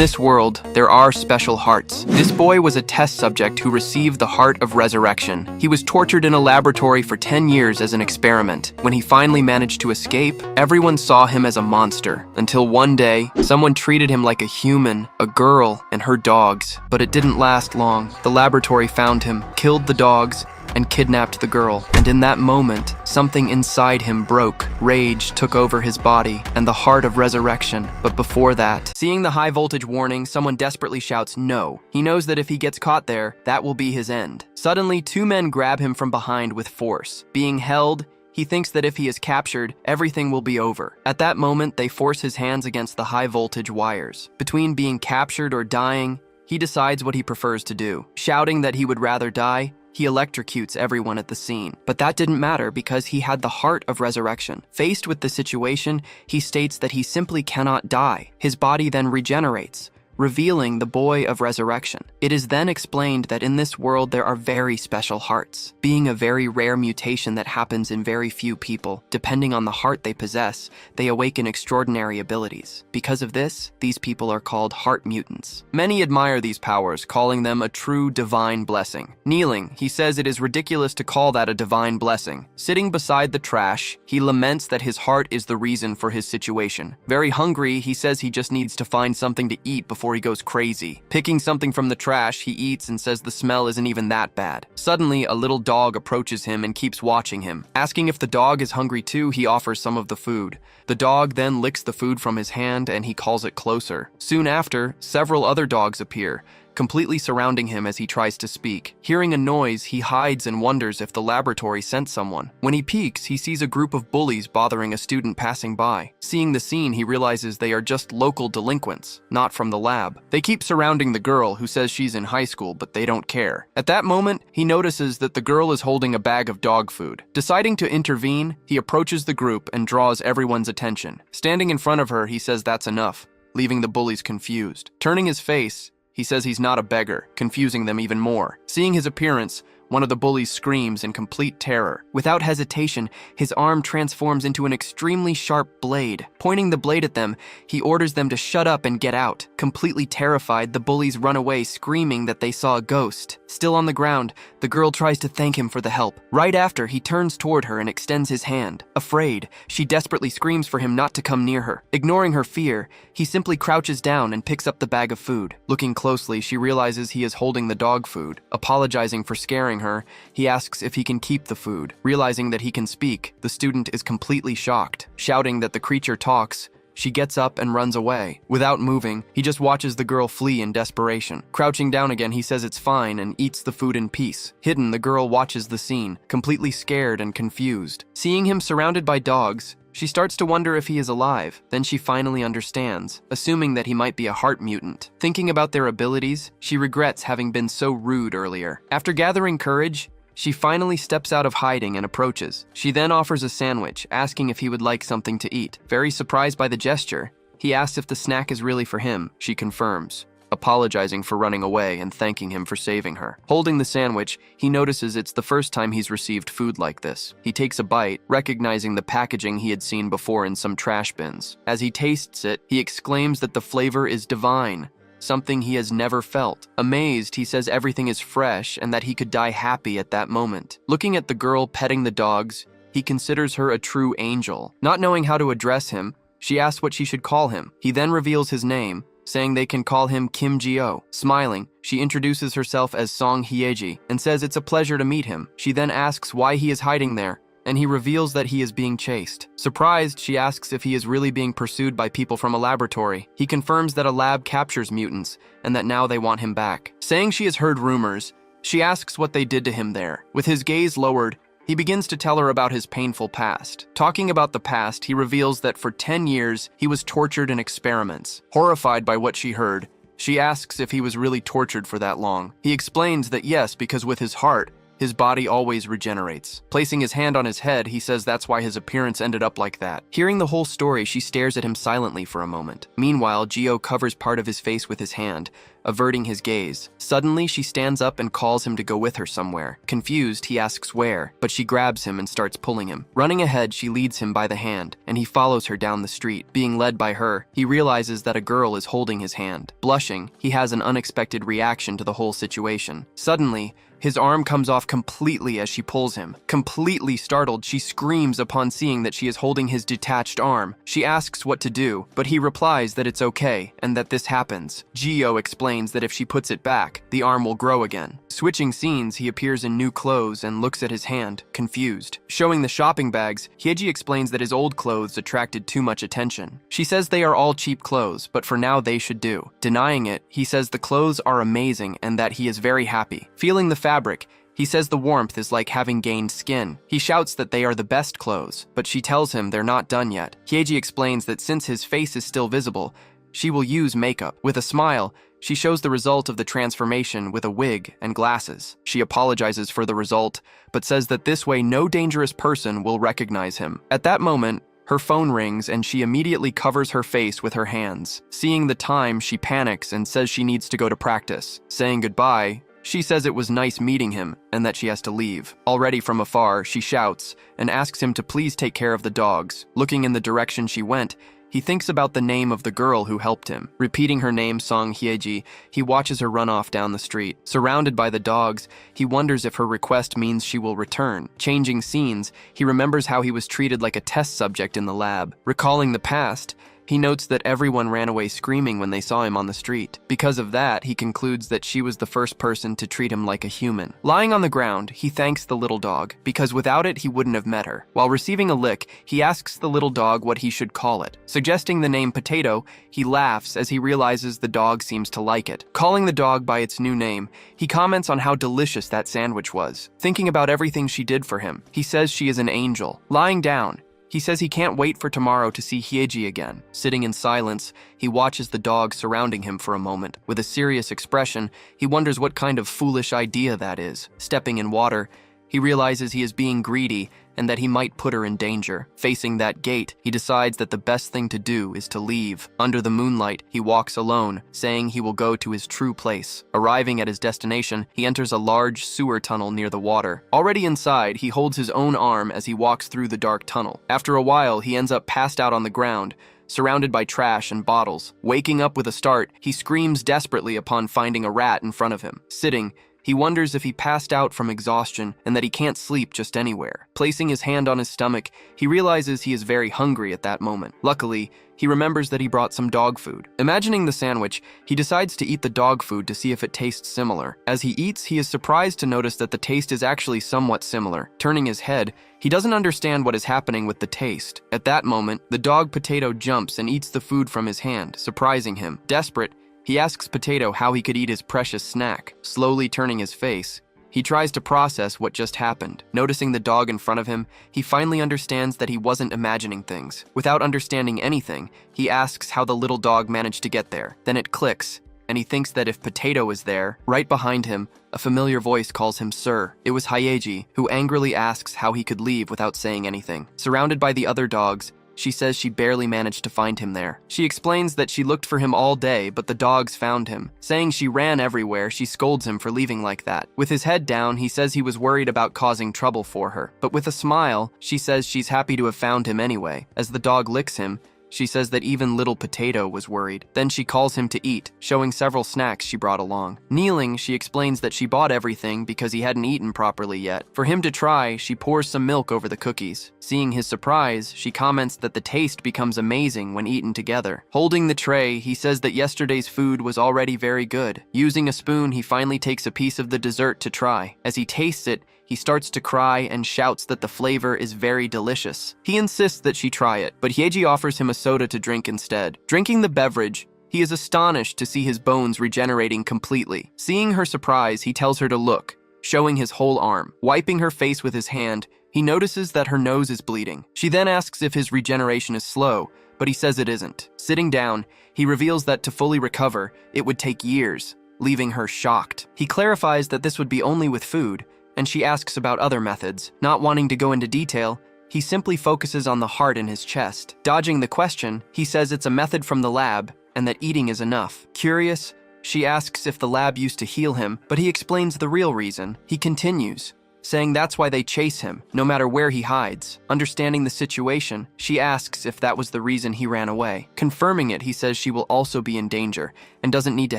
this world, there are special hearts. This boy was a test subject who received the heart of resurrection. He was tortured in a laboratory for 10 years as an experiment. When he finally managed to escape, everyone saw him as a monster. Until one day, someone treated him like a human, a girl, and her dogs. But it didn't last long. The laboratory found him, killed the dogs, and kidnapped the girl. And in that moment, something inside him broke. Rage took over his body, and the heart of resurrection. But before that, seeing the high voltage warning, someone desperately shouts no. He knows that if he gets caught there, that will be his end. Suddenly, two men grab him from behind with force. Being held, he thinks that if he is captured, everything will be over. At that moment, they force his hands against the high voltage wires. Between being captured or dying, he decides what he prefers to do. Shouting that he would rather die, he electrocutes everyone at the scene. But that didn't matter because he had the heart of resurrection. Faced with the situation, he states that he simply cannot die. His body then regenerates, revealing the boy of resurrection. It is then explained that in this world there are very special hearts, being a very rare mutation that happens in very few people. Depending on the heart they possess, they awaken extraordinary abilities. Because of this, these people are called heart mutants. Many admire these powers, calling them a true divine blessing. Kneeling, he says it is ridiculous to call that a divine blessing. Sitting beside the trash, he laments that his heart is the reason for his situation. Very hungry, he says he just needs to find something to eat before he goes crazy. Picking something from the trash, he eats and says the smell isn't even that bad. Suddenly, a little dog approaches him and keeps watching him. Asking if the dog is hungry too, he offers some of the food. The dog then licks the food from his hand and he calls it closer. Soon after, several other dogs appear, completely surrounding him as he tries to speak. Hearing a noise, he hides and wonders if the laboratory sent someone. When he peeks, he sees a group of bullies bothering a student passing by. Seeing the scene, he realizes they are just local delinquents, not from the lab. They keep surrounding the girl, who says she's in high school, but they don't care. At that moment, he notices that the girl is holding a bag of dog food. Deciding to intervene, he approaches the group and draws everyone's attention. Standing in front of her, he says that's enough, leaving the bullies confused. Turning his face, he says he's not a beggar, confusing them even more. Seeing his appearance, one of the bullies screams in complete terror. Without hesitation, his arm transforms into an extremely sharp blade. Pointing the blade at them, he orders them to shut up and get out. Completely terrified, the bullies run away, screaming that they saw a ghost. Still on the ground, the girl tries to thank him for the help. Right after, he turns toward her and extends his hand. Afraid, she desperately screams for him not to come near her. Ignoring her fear, he simply crouches down and picks up the bag of food. Looking closely, she realizes he is holding the dog food. Apologizing for scaring her, he asks if he can keep the food. Realizing that he can speak, the student is completely shocked. Shouting that the creature talks, she gets up and runs away. Without moving, he just watches the girl flee in desperation. Crouching down again, he says it's fine and eats the food in peace. Hidden, the girl watches the scene, completely scared and confused. Seeing him surrounded by dogs, she starts to wonder if he is alive. Then she finally understands, assuming that he might be a heart mutant. Thinking about their abilities, she regrets having been so rude earlier. After gathering courage, she finally steps out of hiding and approaches. She then offers a sandwich, asking if he would like something to eat. Very surprised by the gesture, he asks if the snack is really for him. She confirms, apologizing for running away and thanking him for saving her. Holding the sandwich, he notices it's the first time he's received food like this. He takes a bite, recognizing the packaging he had seen before in some trash bins. As he tastes it, he exclaims that the flavor is divine, something he has never felt. Amazed, he says everything is fresh and that he could die happy at that moment. Looking at the girl petting the dogs, he considers her a true angel. Not knowing how to address him, she asks what she should call him. He then reveals his name, saying they can call him Kim Ji-oh. Smiling, she introduces herself as Song Hyeji and says it's a pleasure to meet him. She then asks why he is hiding there, and he reveals that he is being chased. Surprised, she asks if he is really being pursued by people from a laboratory. He confirms that a lab captures mutants and that now they want him back. Saying she has heard rumors, she asks what they did to him there. With his gaze lowered, he begins to tell her about his painful past. Talking about the past, he reveals that for 10 years, he was tortured in experiments. Horrified by what she heard, she asks if he was really tortured for that long. He explains that yes, because with his heart, His body always regenerates. Placing his hand on his head, he says that's why his appearance ended up like that. Hearing the whole story, she stares at him silently for a moment. Meanwhile, Gio covers part of his face with his hand, averting his gaze. Suddenly, she stands up and calls him to go with her somewhere. Confused, he asks where, but she grabs him and starts pulling him. Running ahead, she leads him by the hand, and he follows her down the street. Being led by her, he realizes that a girl is holding his hand. Blushing, he has an unexpected reaction to the whole situation. Suddenly, his arm comes off completely as she pulls him. Completely startled, she screams upon seeing that she is holding his detached arm. She asks what to do, but he replies that it's okay and that this happens. Gio explains that if she puts it back, the arm will grow again. Switching scenes, he appears in new clothes and looks at his hand, confused. Showing the shopping bags, Hyeji explains that his old clothes attracted too much attention. She says they are all cheap clothes, but for now they should do. Denying it, he says the clothes are amazing and that he is very happy. Feeling the fabric, he says the warmth is like having gained skin. He shouts that they are the best clothes, but she tells him they're not done yet. Hyeji explains that since his face is still visible, she will use makeup. With a smile, she shows the result of the transformation with a wig and glasses. She apologizes for the result, but says that this way no dangerous person will recognize him. At that moment, her phone rings and she immediately covers her face with her hands. Seeing the time, she panics and says she needs to go to practice. Saying goodbye, she says it was nice meeting him and that she has to leave. Already from afar, she shouts and asks him to please take care of the dogs. Looking in the direction she went, he thinks about the name of the girl who helped him. Repeating her name, Song Hyeji, he watches her run off down the street. Surrounded by the dogs, he wonders if her request means she will return. Changing scenes, he remembers how he was treated like a test subject in the lab. Recalling the past, he notes that everyone ran away screaming when they saw him on the street. Because of that, he concludes that she was the first person to treat him like a human. Lying on the ground, he thanks the little dog, because without it, he wouldn't have met her. While receiving a lick, he asks the little dog what he should call it. Suggesting the name Potato, he laughs as he realizes the dog seems to like it. Calling the dog by its new name, he comments on how delicious that sandwich was. Thinking about everything she did for him, he says she is an angel. Lying down, he says he can't wait for tomorrow to see Hyeji again. Sitting in silence, he watches the dog surrounding him for a moment. With a serious expression, he wonders what kind of foolish idea that is. Stepping in water, he realizes he is being greedy and that he might put her in danger. Facing that gate, he decides that the best thing to do is to leave. Under the moonlight, he walks alone, saying he will go to his true place. Arriving at his destination, he enters a large sewer tunnel near the water. Already inside, he holds his own arm as he walks through the dark tunnel. After a while, he ends up passed out on the ground, surrounded by trash and bottles. Waking up with a start, he screams desperately upon finding a rat in front of him. Sitting, he wonders if he passed out from exhaustion and that he can't sleep just anywhere. Placing his hand on his stomach, he realizes he is very hungry at that moment. Luckily, he remembers that he brought some dog food. Imagining the sandwich, he decides to eat the dog food to see if it tastes similar. As he eats, he is surprised to notice that the taste is actually somewhat similar. Turning his head, he doesn't understand what is happening with the taste. At that moment, the dog Potato jumps and eats the food from his hand, surprising him. Desperate, he asks Potato how he could eat his precious snack. Slowly turning his face, he tries to process what just happened. Noticing the dog in front of him, he finally understands that he wasn't imagining things. Without understanding anything, he asks how the little dog managed to get there. Then it clicks, and he thinks that if Potato is there, right behind him, a familiar voice calls him Sir. It was Hyeji, who angrily asks how he could leave without saying anything. Surrounded by the other dogs, she says she barely managed to find him there. She explains that she looked for him all day, but the dogs found him. Saying she ran everywhere, she scolds him for leaving like that. With his head down, he says he was worried about causing trouble for her. But with a smile, she says she's happy to have found him anyway. As the dog licks him, she says that even little Potato was worried. Then she calls him to eat, showing several snacks she brought along. Kneeling, she explains that she bought everything because he hadn't eaten properly yet. For him to try, she pours some milk over the cookies. Seeing his surprise, she comments that the taste becomes amazing when eaten together. Holding the tray, he says that yesterday's food was already very good. Using a spoon, he finally takes a piece of the dessert to try. As he tastes it, he starts to cry and shouts that the flavor is very delicious. He insists that she try it, but Hyeji offers him a soda to drink instead. Drinking the beverage, he is astonished to see his bones regenerating completely. Seeing her surprise, he tells her to look, showing his whole arm. Wiping her face with his hand, he notices that her nose is bleeding. She then asks if his regeneration is slow, but he says it isn't. Sitting down, he reveals that to fully recover, it would take years, leaving her shocked. He clarifies that this would be only with food, and she asks about other methods. Not wanting to go into detail, he simply focuses on the heart in his chest. Dodging the question, he says it's a method from the lab and that eating is enough. Curious, she asks if the lab used to heal him, but he explains the real reason. He continues, saying that's why they chase him, no matter where he hides. Understanding the situation, she asks if that was the reason he ran away. Confirming it, he says she will also be in danger and doesn't need to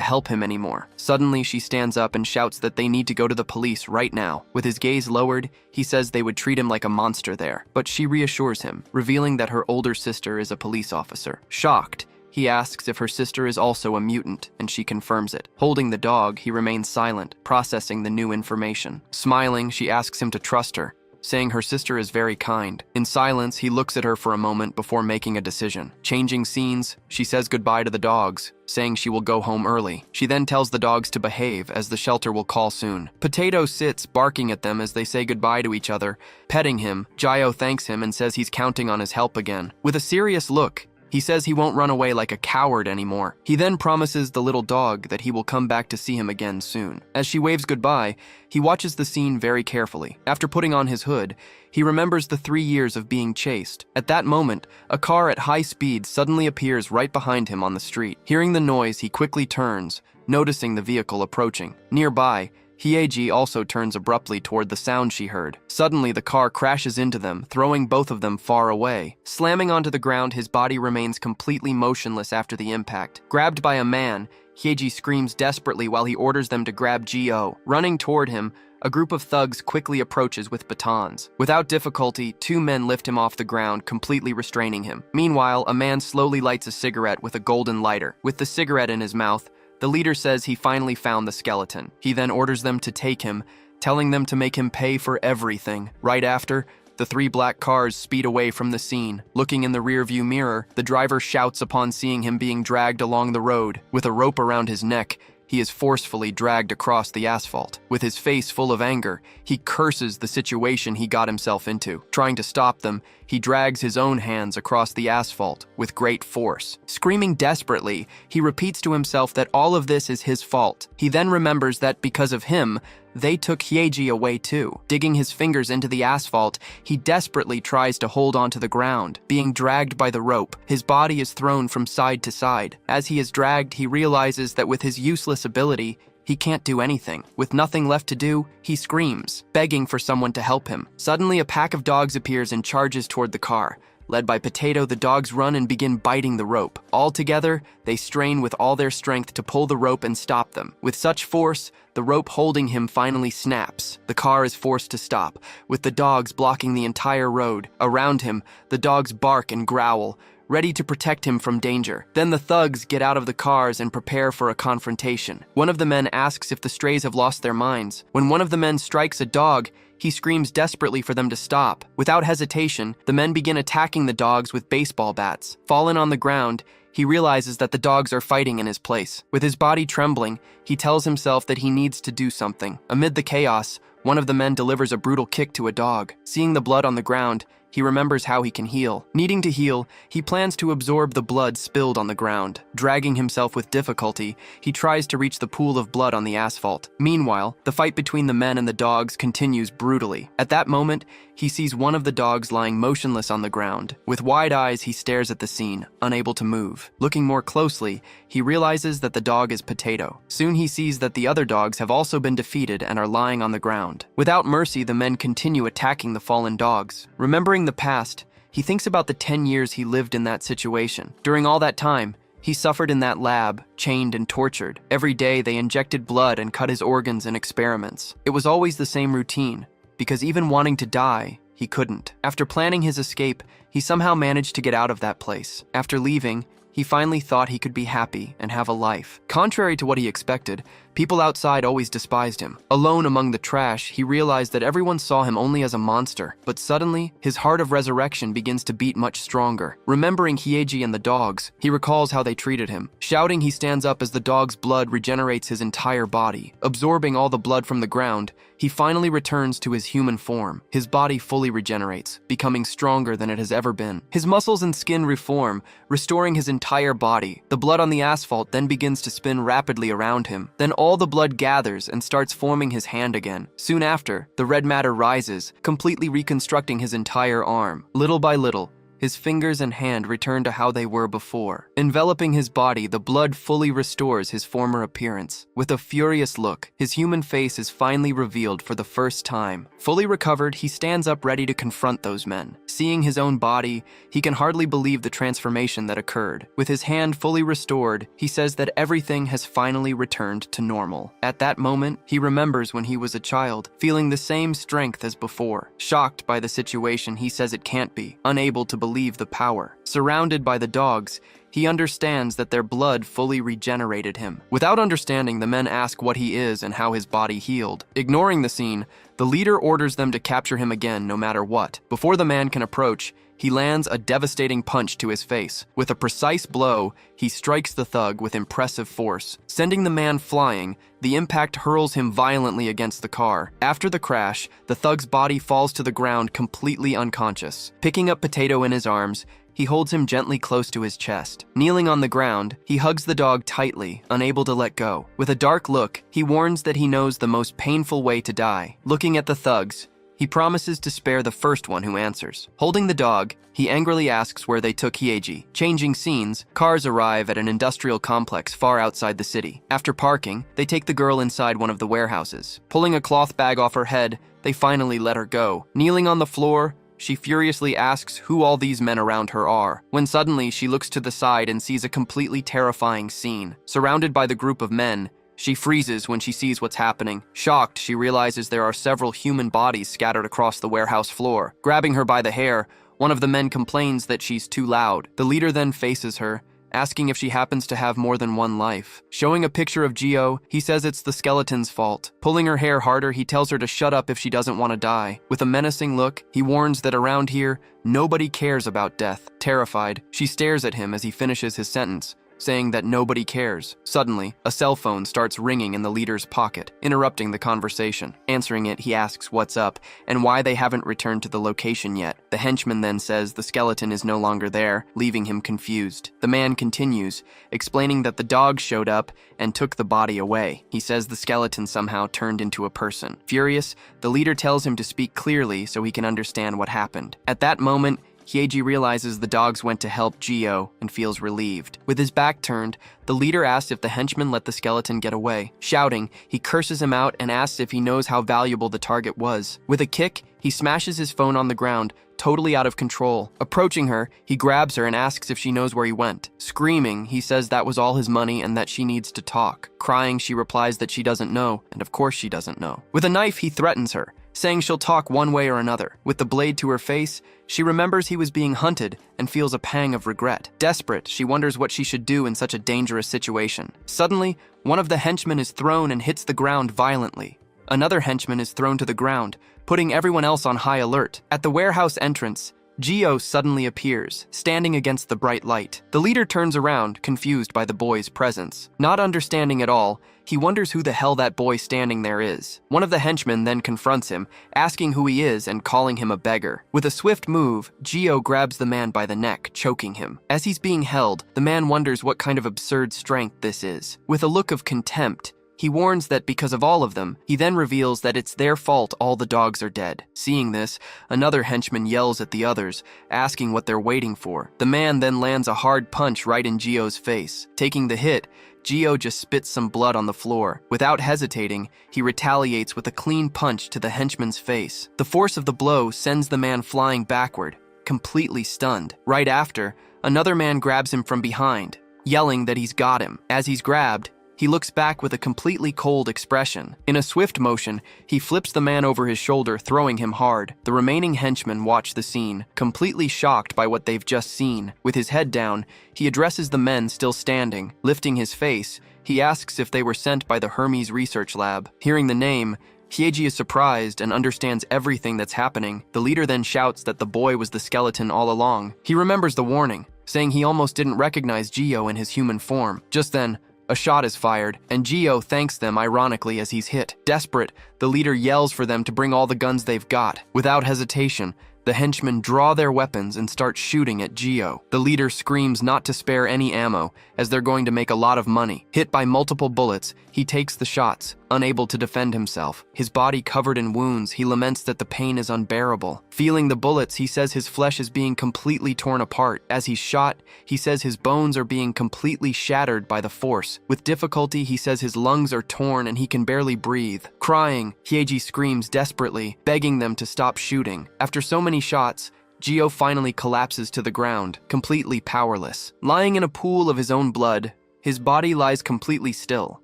help him anymore. Suddenly, she stands up and shouts that they need to go to the police right now. With his gaze lowered, he says they would treat him like a monster there, but she reassures him, revealing that her older sister is a police officer. Shocked, he asks if her sister is also a mutant, and she confirms it. Holding the dog, he remains silent, processing the new information. Smiling, she asks him to trust her, saying her sister is very kind. In silence, he looks at her for a moment before making a decision. Changing scenes, she says goodbye to the dogs, saying she will go home early. She then tells the dogs to behave, as the shelter will call soon. Potato sits, barking at them as they say goodbye to each other. Petting him, Jayo thanks him and says he's counting on his help again. With a serious look, he says he won't run away like a coward anymore. He then promises the little dog that he will come back to see him again soon. As she waves goodbye, he watches the scene very carefully. After putting on his hood, he remembers the 3 years of being chased. At that moment, a car at high speed suddenly appears right behind him on the street. Hearing the noise, he quickly turns, noticing the vehicle approaching. Nearby, Hyeji also turns abruptly toward the sound she heard. Suddenly, the car crashes into them, throwing both of them far away. Slamming onto the ground, his body remains completely motionless after the impact. Grabbed by a man, Hyeji screams desperately while he orders them to grab Gio. Running toward him, a group of thugs quickly approaches with batons. Without difficulty, 2 men lift him off the ground, completely restraining him. Meanwhile, a man slowly lights a cigarette with a golden lighter. With the cigarette in his mouth, the leader says he finally found the skeleton. He then orders them to take him, telling them to make him pay for everything. Right after, the 3 black cars speed away from the scene. Looking in the rearview mirror, the driver shouts upon seeing him being dragged along the road. With a rope around his neck, he is forcefully dragged across the asphalt. With his face full of anger, he curses the situation he got himself into. Trying to stop them, he drags his own hands across the asphalt with great force. Screaming desperately, he repeats to himself that all of this is his fault. He then remembers that because of him, they took Hyeji away too. Digging his fingers into the asphalt, he desperately tries to hold onto the ground. Being dragged by the rope, his body is thrown from side to side. As he is dragged, he realizes that with his useless ability, he can't do anything. With nothing left to do, he screams, begging for someone to help him. Suddenly, a pack of dogs appears and charges toward the car. Led by Potato, the dogs run and begin biting the rope. All together, they strain with all their strength to pull the rope and stop them. With such force, the rope holding him finally snaps. The car is forced to stop, with the dogs blocking the entire road. Around him, the dogs bark and growl, ready to protect him from danger. Then the thugs get out of the cars and prepare for a confrontation. One of the men asks if the strays have lost their minds. When one of the men strikes a dog, he screams desperately for them to stop. Without hesitation, the men begin attacking the dogs with baseball bats. Fallen on the ground, he realizes that the dogs are fighting in his place. With his body trembling, he tells himself that he needs to do something. Amid the chaos, one of the men delivers a brutal kick to a dog. Seeing the blood on the ground, he remembers how he can heal. Needing to heal, he plans to absorb the blood spilled on the ground. Dragging himself with difficulty, he tries to reach the pool of blood on the asphalt. Meanwhile, the fight between the men and the dogs continues brutally. At that moment, he sees one of the dogs lying motionless on the ground. With wide eyes, he stares at the scene, unable to move. Looking more closely, he realizes that the dog is Potato. Soon he sees that the other dogs have also been defeated and are lying on the ground. Without mercy, the men continue attacking the fallen dogs. Remembering the past, he thinks about the 10 years he lived in that situation. During all that time, he suffered in that lab, chained and tortured. Every day they injected blood and cut his organs in experiments. It was always the same routine, because even wanting to die, he couldn't. After planning his escape, he somehow managed to get out of that place. After leaving, he finally thought he could be happy and have a life. Contrary to what he expected, people outside always despised him. Alone among the trash, he realized that everyone saw him only as a monster. But suddenly, his heart of resurrection begins to beat much stronger. Remembering Hyeji and the dogs, he recalls how they treated him. Shouting, he stands up as the dog's blood regenerates his entire body. Absorbing all the blood from the ground, he finally returns to his human form. His body fully regenerates, becoming stronger than it has ever been. His muscles and skin reform, restoring his entire body. The blood on the asphalt then begins to spin rapidly around him. Then all the blood gathers and starts forming his hand again. Soon after, the red matter rises, completely reconstructing his entire arm. Little by little, his fingers and hand return to how they were before. Enveloping his body, the blood fully restores his former appearance. With a furious look, his human face is finally revealed for the first time. Fully recovered, he stands up ready to confront those men. Seeing his own body, he can hardly believe the transformation that occurred. With his hand fully restored, he says that everything has finally returned to normal. At that moment, he remembers when he was a child, feeling the same strength as before. Shocked by the situation, he says it can't be, unable to believe the power. Surrounded by the dogs, he understands that their blood fully regenerated him. Without understanding, the men ask what he is and how his body healed. Ignoring the scene, the leader orders them to capture him again no matter what. Before the man can approach, he lands a devastating punch to his face. With a precise blow, he strikes the thug with impressive force. Sending the man flying, the impact hurls him violently against the car. After the crash, the thug's body falls to the ground completely unconscious. Picking up Potato in his arms, he holds him gently close to his chest. Kneeling on the ground, he hugs the dog tightly, unable to let go. With a dark look, he warns that he knows the most painful way to die. Looking at the thugs, he promises to spare the first one who answers. Holding the dog, he angrily asks where they took Hyeji. Changing scenes, cars arrive at an industrial complex far outside the city. After parking, they take the girl inside one of the warehouses. Pulling a cloth bag off her head, they finally let her go. Kneeling on the floor, she furiously asks who all these men around her are, when suddenly she looks to the side and sees a completely terrifying scene. Surrounded by the group of men, she freezes when she sees what's happening. Shocked, she realizes there are several human bodies scattered across the warehouse floor. Grabbing her by the hair, one of the men complains that she's too loud. The leader then faces her, asking if she happens to have more than one life. Showing a picture of Geo, he says it's the skeleton's fault. Pulling her hair harder, he tells her to shut up if she doesn't want to die. With a menacing look, he warns that around here, nobody cares about death. Terrified, she stares at him as he finishes his sentence, saying that nobody cares. Suddenly, a cell phone starts ringing in the leader's pocket, interrupting the conversation. Answering it, he asks what's up and why they haven't returned to the location yet. The henchman then says the skeleton is no longer there, leaving him confused. The man continues, explaining that the dog showed up and took the body away. He says the skeleton somehow turned into a person. Furious, the leader tells him to speak clearly so he can understand what happened. At that moment, Hyeji realizes the dogs went to help Geo and feels relieved. With his back turned, the leader asks if the henchman let the skeleton get away. Shouting, he curses him out and asks if he knows how valuable the target was. With a kick, he smashes his phone on the ground, totally out of control. Approaching her, he grabs her and asks if she knows where he went. Screaming, he says that was all his money and that she needs to talk. Crying, she replies that she doesn't know, and of course she doesn't know. With a knife, he threatens her, saying she'll talk one way or another. With the blade to her face, she remembers he was being hunted and feels a pang of regret. Desperate, she wonders what she should do in such a dangerous situation. Suddenly, one of the henchmen is thrown and hits the ground violently. Another henchman is thrown to the ground, putting everyone else on high alert. At the warehouse entrance, Geo suddenly appears, standing against the bright light. The leader turns around, confused by the boy's presence. Not understanding at all, he wonders who the hell that boy standing there is. One of the henchmen then confronts him, asking who he is and calling him a beggar. With a swift move, Geo grabs the man by the neck, choking him. As he's being held, the man wonders what kind of absurd strength this is. With a look of contempt, he warns that because of all of them, he then reveals that it's their fault all the dogs are dead. Seeing this, another henchman yells at the others, asking what they're waiting for. The man then lands a hard punch right in Geo's face. Taking the hit, Geo just spits some blood on the floor. Without hesitating, he retaliates with a clean punch to the henchman's face. The force of the blow sends the man flying backward, completely stunned. Right after, another man grabs him from behind, yelling that he's got him. As he's grabbed, he looks back with a completely cold expression. In a swift motion, he flips the man over his shoulder, throwing him hard. The remaining henchmen watch the scene, completely shocked by what they've just seen. With his head down, he addresses the men still standing. Lifting his face, he asks if they were sent by the Hermes Research Lab. Hearing the name, Hyeji is surprised and understands everything that's happening. The leader then shouts that the boy was the skeleton all along. He remembers the warning, saying he almost didn't recognize Geo in his human form. Just then, a shot is fired, and Geo thanks them ironically as he's hit. Desperate, the leader yells for them to bring all the guns they've got. Without hesitation, The henchmen draw their weapons and start shooting at Gio. The leader screams not to spare any ammo, as they're going to make a lot of money. Hit by multiple bullets, he takes the shots, unable to defend himself. His body covered in wounds, he laments that the pain is unbearable. Feeling the bullets, he says his flesh is being completely torn apart. As he's shot, he says his bones are being completely shattered by the force. With difficulty, he says his lungs are torn and he can barely breathe. Crying, Hyeji screams desperately, begging them to stop shooting. After so many shots, Gio finally collapses to the ground, completely powerless. Lying in a pool of his own blood, his body lies completely still.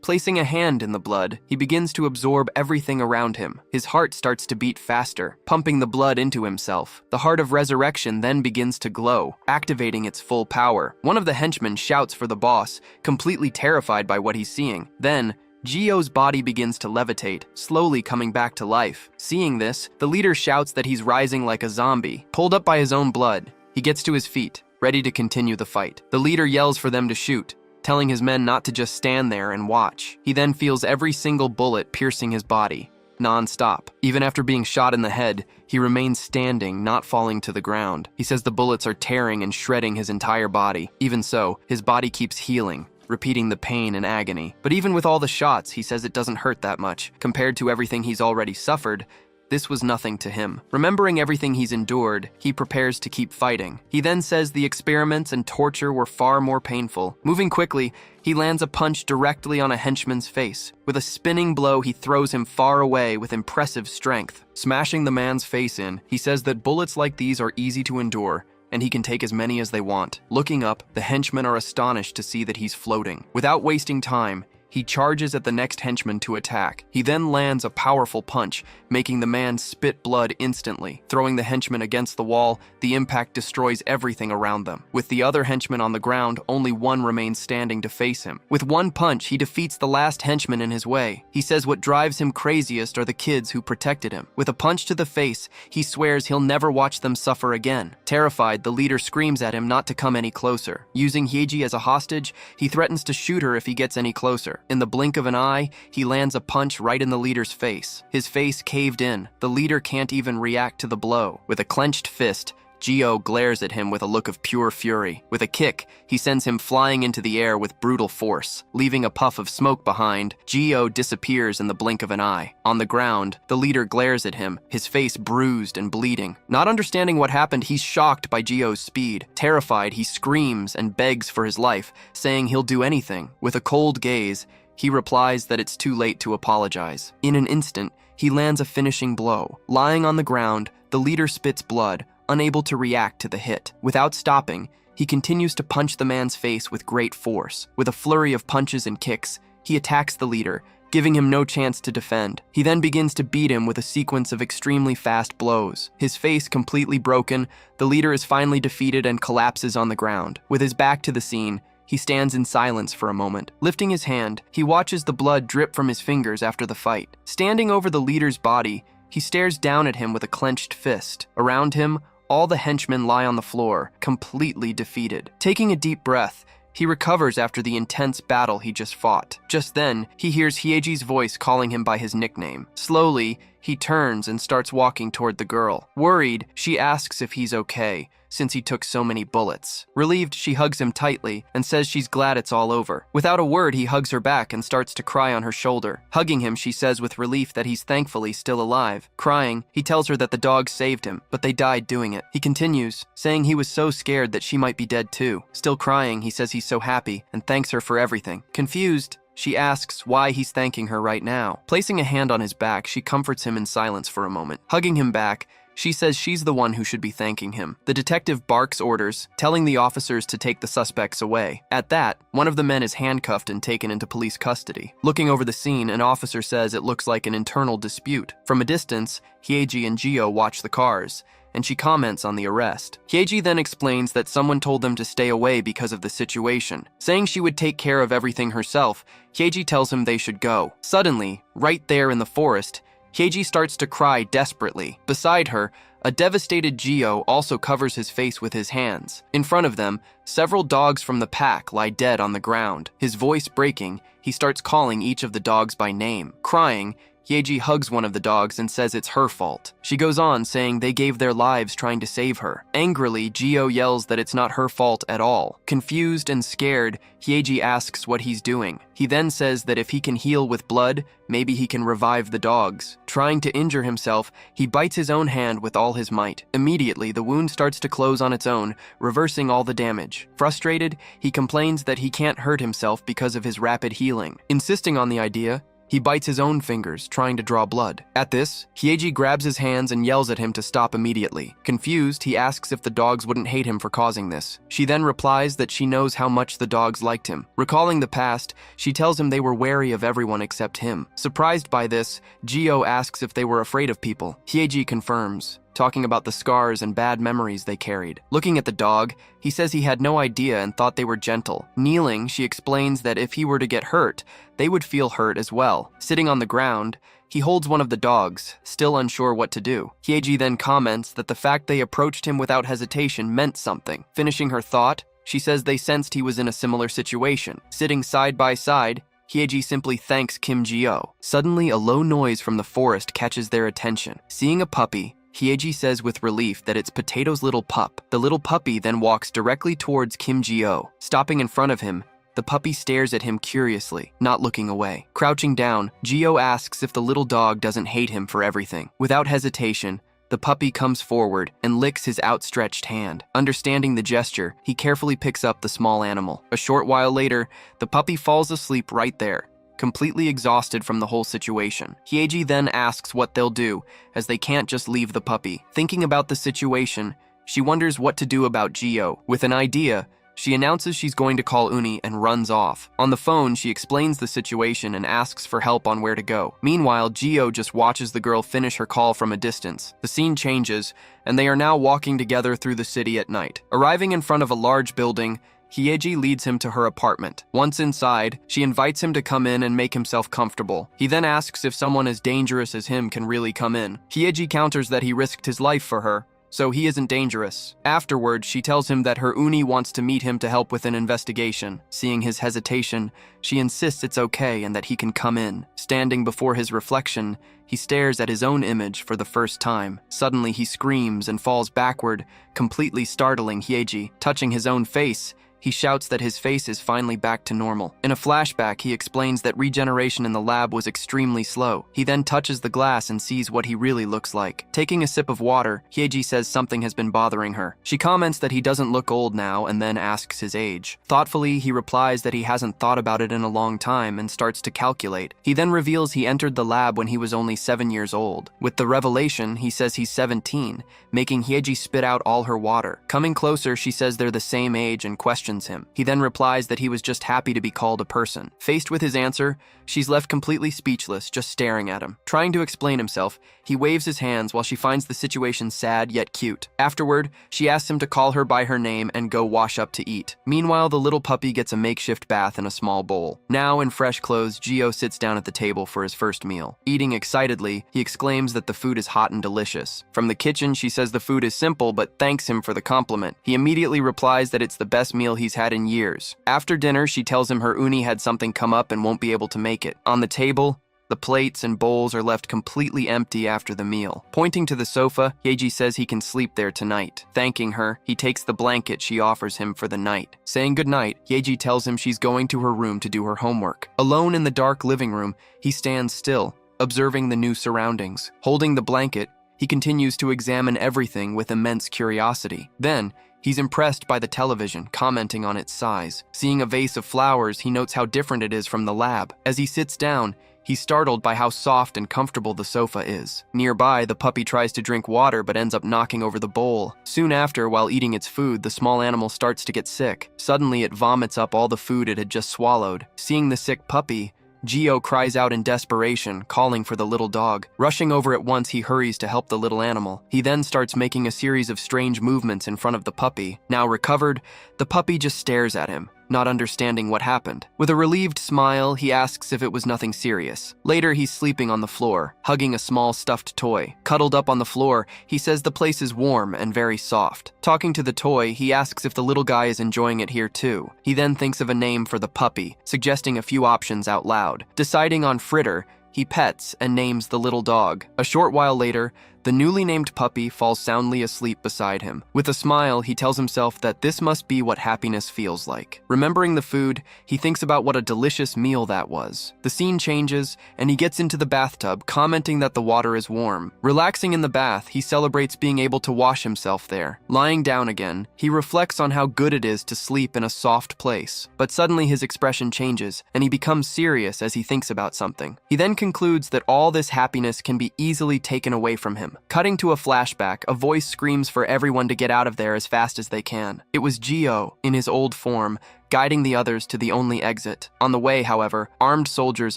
Placing a hand in the blood, he begins to absorb everything around him. His heart starts to beat faster, pumping the blood into himself. The heart of resurrection then begins to glow, activating its full power. One of the henchmen shouts for the boss, completely terrified by what he's seeing. Then, Gio's body begins to levitate, slowly coming back to life. Seeing this, the leader shouts that he's rising like a zombie. Pulled up by his own blood, he gets to his feet, ready to continue the fight. The leader yells for them to shoot, telling his men not to just stand there and watch. He then feels every single bullet piercing his body, non-stop. Even after being shot in the head, he remains standing, not falling to the ground. He says the bullets are tearing and shredding his entire body. Even so, his body keeps healing, repeating the pain and agony. But even with all the shots, he says it doesn't hurt that much. Compared to everything he's already suffered, this was nothing to him. Remembering everything he's endured, he prepares to keep fighting. He then says the experiments and torture were far more painful. Moving quickly, he lands a punch directly on a henchman's face. With a spinning blow, he throws him far away with impressive strength. Smashing the man's face in, he says that bullets like these are easy to endure, and he can take as many as they want. Looking up, the henchmen are astonished to see that he's floating. Without wasting time, he charges at the next henchman to attack. He then lands a powerful punch, making the man spit blood instantly. Throwing the henchman against the wall, the impact destroys everything around them. With the other henchman on the ground, only one remains standing to face him. With one punch, he defeats the last henchman in his way. He says what drives him craziest are the kids who protected him. With a punch to the face, he swears he'll never watch them suffer again. Terrified, the leader screams at him not to come any closer. Using Hyeji as a hostage, he threatens to shoot her if he gets any closer. In the blink of an eye, he lands a punch right in the leader's face. His face caved in. The leader can't even react to the blow. With a clenched fist, Gio glares at him with a look of pure fury. With a kick, he sends him flying into the air with brutal force. Leaving a puff of smoke behind, Gio disappears in the blink of an eye. On the ground, the leader glares at him, his face bruised and bleeding. Not understanding what happened, he's shocked by Gio's speed. Terrified, he screams and begs for his life, saying he'll do anything. With a cold gaze, he replies that it's too late to apologize. In an instant, he lands a finishing blow. Lying on the ground, the leader spits blood, unable to react to the hit. Without stopping, he continues to punch the man's face with great force. With a flurry of punches and kicks, he attacks the leader, giving him no chance to defend. He then begins to beat him with a sequence of extremely fast blows. His face completely broken, the leader is finally defeated and collapses on the ground. With his back to the scene, he stands in silence for a moment. Lifting his hand, he watches the blood drip from his fingers after the fight. Standing over the leader's body, he stares down at him with a clenched fist. Around him, all the henchmen lie on the floor, completely defeated. Taking a deep breath, he recovers after the intense battle he just fought. Just then, he hears Hyeji's voice calling him by his nickname. Slowly, he turns and starts walking toward the girl. Worried, she asks if he's okay, since he took so many bullets. Relieved, she hugs him tightly and says she's glad it's all over. Without a word, he hugs her back and starts to cry on her shoulder. Hugging him, she says with relief that he's thankfully still alive. Crying, he tells her that the dogs saved him, but they died doing it. He continues, saying he was so scared that she might be dead too. Still crying, he says he's so happy and thanks her for everything. Confused, she asks why he's thanking her right now. Placing a hand on his back, she comforts him in silence for a moment. Hugging him back, she says she's the one who should be thanking him. The detective barks orders, telling the officers to take the suspects away. At that, one of the men is handcuffed and taken into police custody. Looking over the scene, an officer says it looks like an internal dispute. From a distance, Hyeji and Gio watch the cars, and she comments on the arrest. Hyeji then explains that someone told them to stay away because of the situation. Saying she would take care of everything herself, Hyeji tells him they should go. Suddenly, right there in the forest, Hyeji starts to cry desperately. Beside her, a devastated Gio also covers his face with his hands. In front of them, several dogs from the pack lie dead on the ground. His voice breaking, he starts calling each of the dogs by name. Crying, Hyeji hugs one of the dogs and says it's her fault. She goes on, saying they gave their lives trying to save her. Angrily, Gio yells that it's not her fault at all. Confused and scared, Hyeji asks what he's doing. He then says that if he can heal with blood, maybe he can revive the dogs. Trying to injure himself, he bites his own hand with all his might. Immediately, the wound starts to close on its own, reversing all the damage. Frustrated, he complains that he can't hurt himself because of his rapid healing. Insisting on the idea, he bites his own fingers, trying to draw blood. At this, Hyeji grabs his hands and yells at him to stop immediately. Confused, he asks if the dogs wouldn't hate him for causing this. She then replies that she knows how much the dogs liked him. Recalling the past, she tells him they were wary of everyone except him. Surprised by this, Gio asks if they were afraid of people. Hyeji confirms, talking about the scars and bad memories they carried. Looking at the dog, he says he had no idea and thought they were gentle. Kneeling, she explains that if he were to get hurt, they would feel hurt as well. Sitting on the ground, he holds one of the dogs, still unsure what to do. Hyeji then comments that the fact they approached him without hesitation meant something. Finishing her thought, she says they sensed he was in a similar situation. Sitting side by side, Hyeji simply thanks Kim Gio. Suddenly, a low noise from the forest catches their attention. Seeing a puppy, Hyeji says with relief that it's Potato's little pup. The little puppy then walks directly towards Kim Gio. Stopping in front of him, the puppy stares at him curiously, not looking away. Crouching down, Gio asks if the little dog doesn't hate him for everything. Without hesitation, the puppy comes forward and licks his outstretched hand. Understanding the gesture, he carefully picks up the small animal. A short while later, the puppy falls asleep right there, completely exhausted from the whole situation. Hyeji then asks what they'll do, as they can't just leave the puppy. Thinking about the situation, she wonders what to do about Gio. With an idea, she announces she's going to call Uni and runs off. On the phone, she explains the situation and asks for help on where to go. Meanwhile, Gio just watches the girl finish her call from a distance. The scene changes, and they are now walking together through the city at night. Arriving in front of a large building, Hyeji leads him to her apartment. Once inside, she invites him to come in and make himself comfortable. He then asks if someone as dangerous as him can really come in. Hyeji counters that he risked his life for her, so he isn't dangerous. Afterwards, she tells him that her Uni wants to meet him to help with an investigation. Seeing his hesitation, she insists it's okay and that he can come in. Standing before his reflection, he stares at his own image for the first time. Suddenly, he screams and falls backward, completely startling Hyeji. Touching his own face, he shouts that his face is finally back to normal. In a flashback, he explains that regeneration in the lab was extremely slow. He then touches the glass and sees what he really looks like. Taking a sip of water, Hyeji says something has been bothering her. She comments that he doesn't look old now and then asks his age. Thoughtfully, he replies that he hasn't thought about it in a long time and starts to calculate. He then reveals he entered the lab when he was only 7 years old. With the revelation, he says he's 17, making Hyeji spit out all her water. Coming closer, she says they're the same age and questions him. He then replies that he was just happy to be called a person. Faced with his answer, she's left completely speechless, just staring at him. Trying to explain himself, he waves his hands while she finds the situation sad yet cute. Afterward, she asks him to call her by her name and go wash up to eat. Meanwhile, the little puppy gets a makeshift bath in a small bowl. Now, in fresh clothes, Gio sits down at the table for his first meal. Eating excitedly, he exclaims that the food is hot and delicious. From the kitchen, she says the food is simple but thanks him for the compliment. He immediately replies that it's the best meal he's had in years. After dinner, she tells him her Uni had something come up and won't be able to make it. On the table, the plates and bowls are left completely empty after the meal. Pointing to the sofa, Hyeji says he can sleep there tonight. Thanking her, he takes the blanket she offers him for the night. Saying goodnight, Hyeji tells him she's going to her room to do her homework. Alone in the dark living room, he stands still, observing the new surroundings. Holding the blanket, he continues to examine everything with immense curiosity. Then, he's impressed by the television, commenting on its size. Seeing a vase of flowers, he notes how different it is from the lab. As he sits down, he's startled by how soft and comfortable the sofa is. Nearby, the puppy tries to drink water but ends up knocking over the bowl. Soon after, while eating its food, the small animal starts to get sick. Suddenly, it vomits up all the food it had just swallowed. Seeing the sick puppy, Gio cries out in desperation, calling for the little dog. Rushing over at once, he hurries to help the little animal. He then starts making a series of strange movements in front of the puppy. Now recovered, the puppy just stares at him, not understanding what happened. With a relieved smile, he asks if it was nothing serious. Later, he's sleeping on the floor, hugging a small stuffed toy. Cuddled up on the floor, he says the place is warm and very soft. Talking to the toy, he asks if the little guy is enjoying it here too. He then thinks of a name for the puppy, suggesting a few options out loud. Deciding on Fritter, He pets and names the little dog. A short while later, the newly named puppy falls soundly asleep beside him. With a smile, he tells himself that this must be what happiness feels like. Remembering the food, he thinks about what a delicious meal that was. The scene changes, and he gets into the bathtub, commenting that the water is warm. Relaxing in the bath, he celebrates being able to wash himself there. Lying down again, he reflects on how good it is to sleep in a soft place. But suddenly his expression changes, and he becomes serious as he thinks about something. He then concludes that all this happiness can be easily taken away from him. Cutting to a flashback, a voice screams for everyone to get out of there as fast as they can. It was Gio, in his old form, guiding the others to the only exit. On the way, however, armed soldiers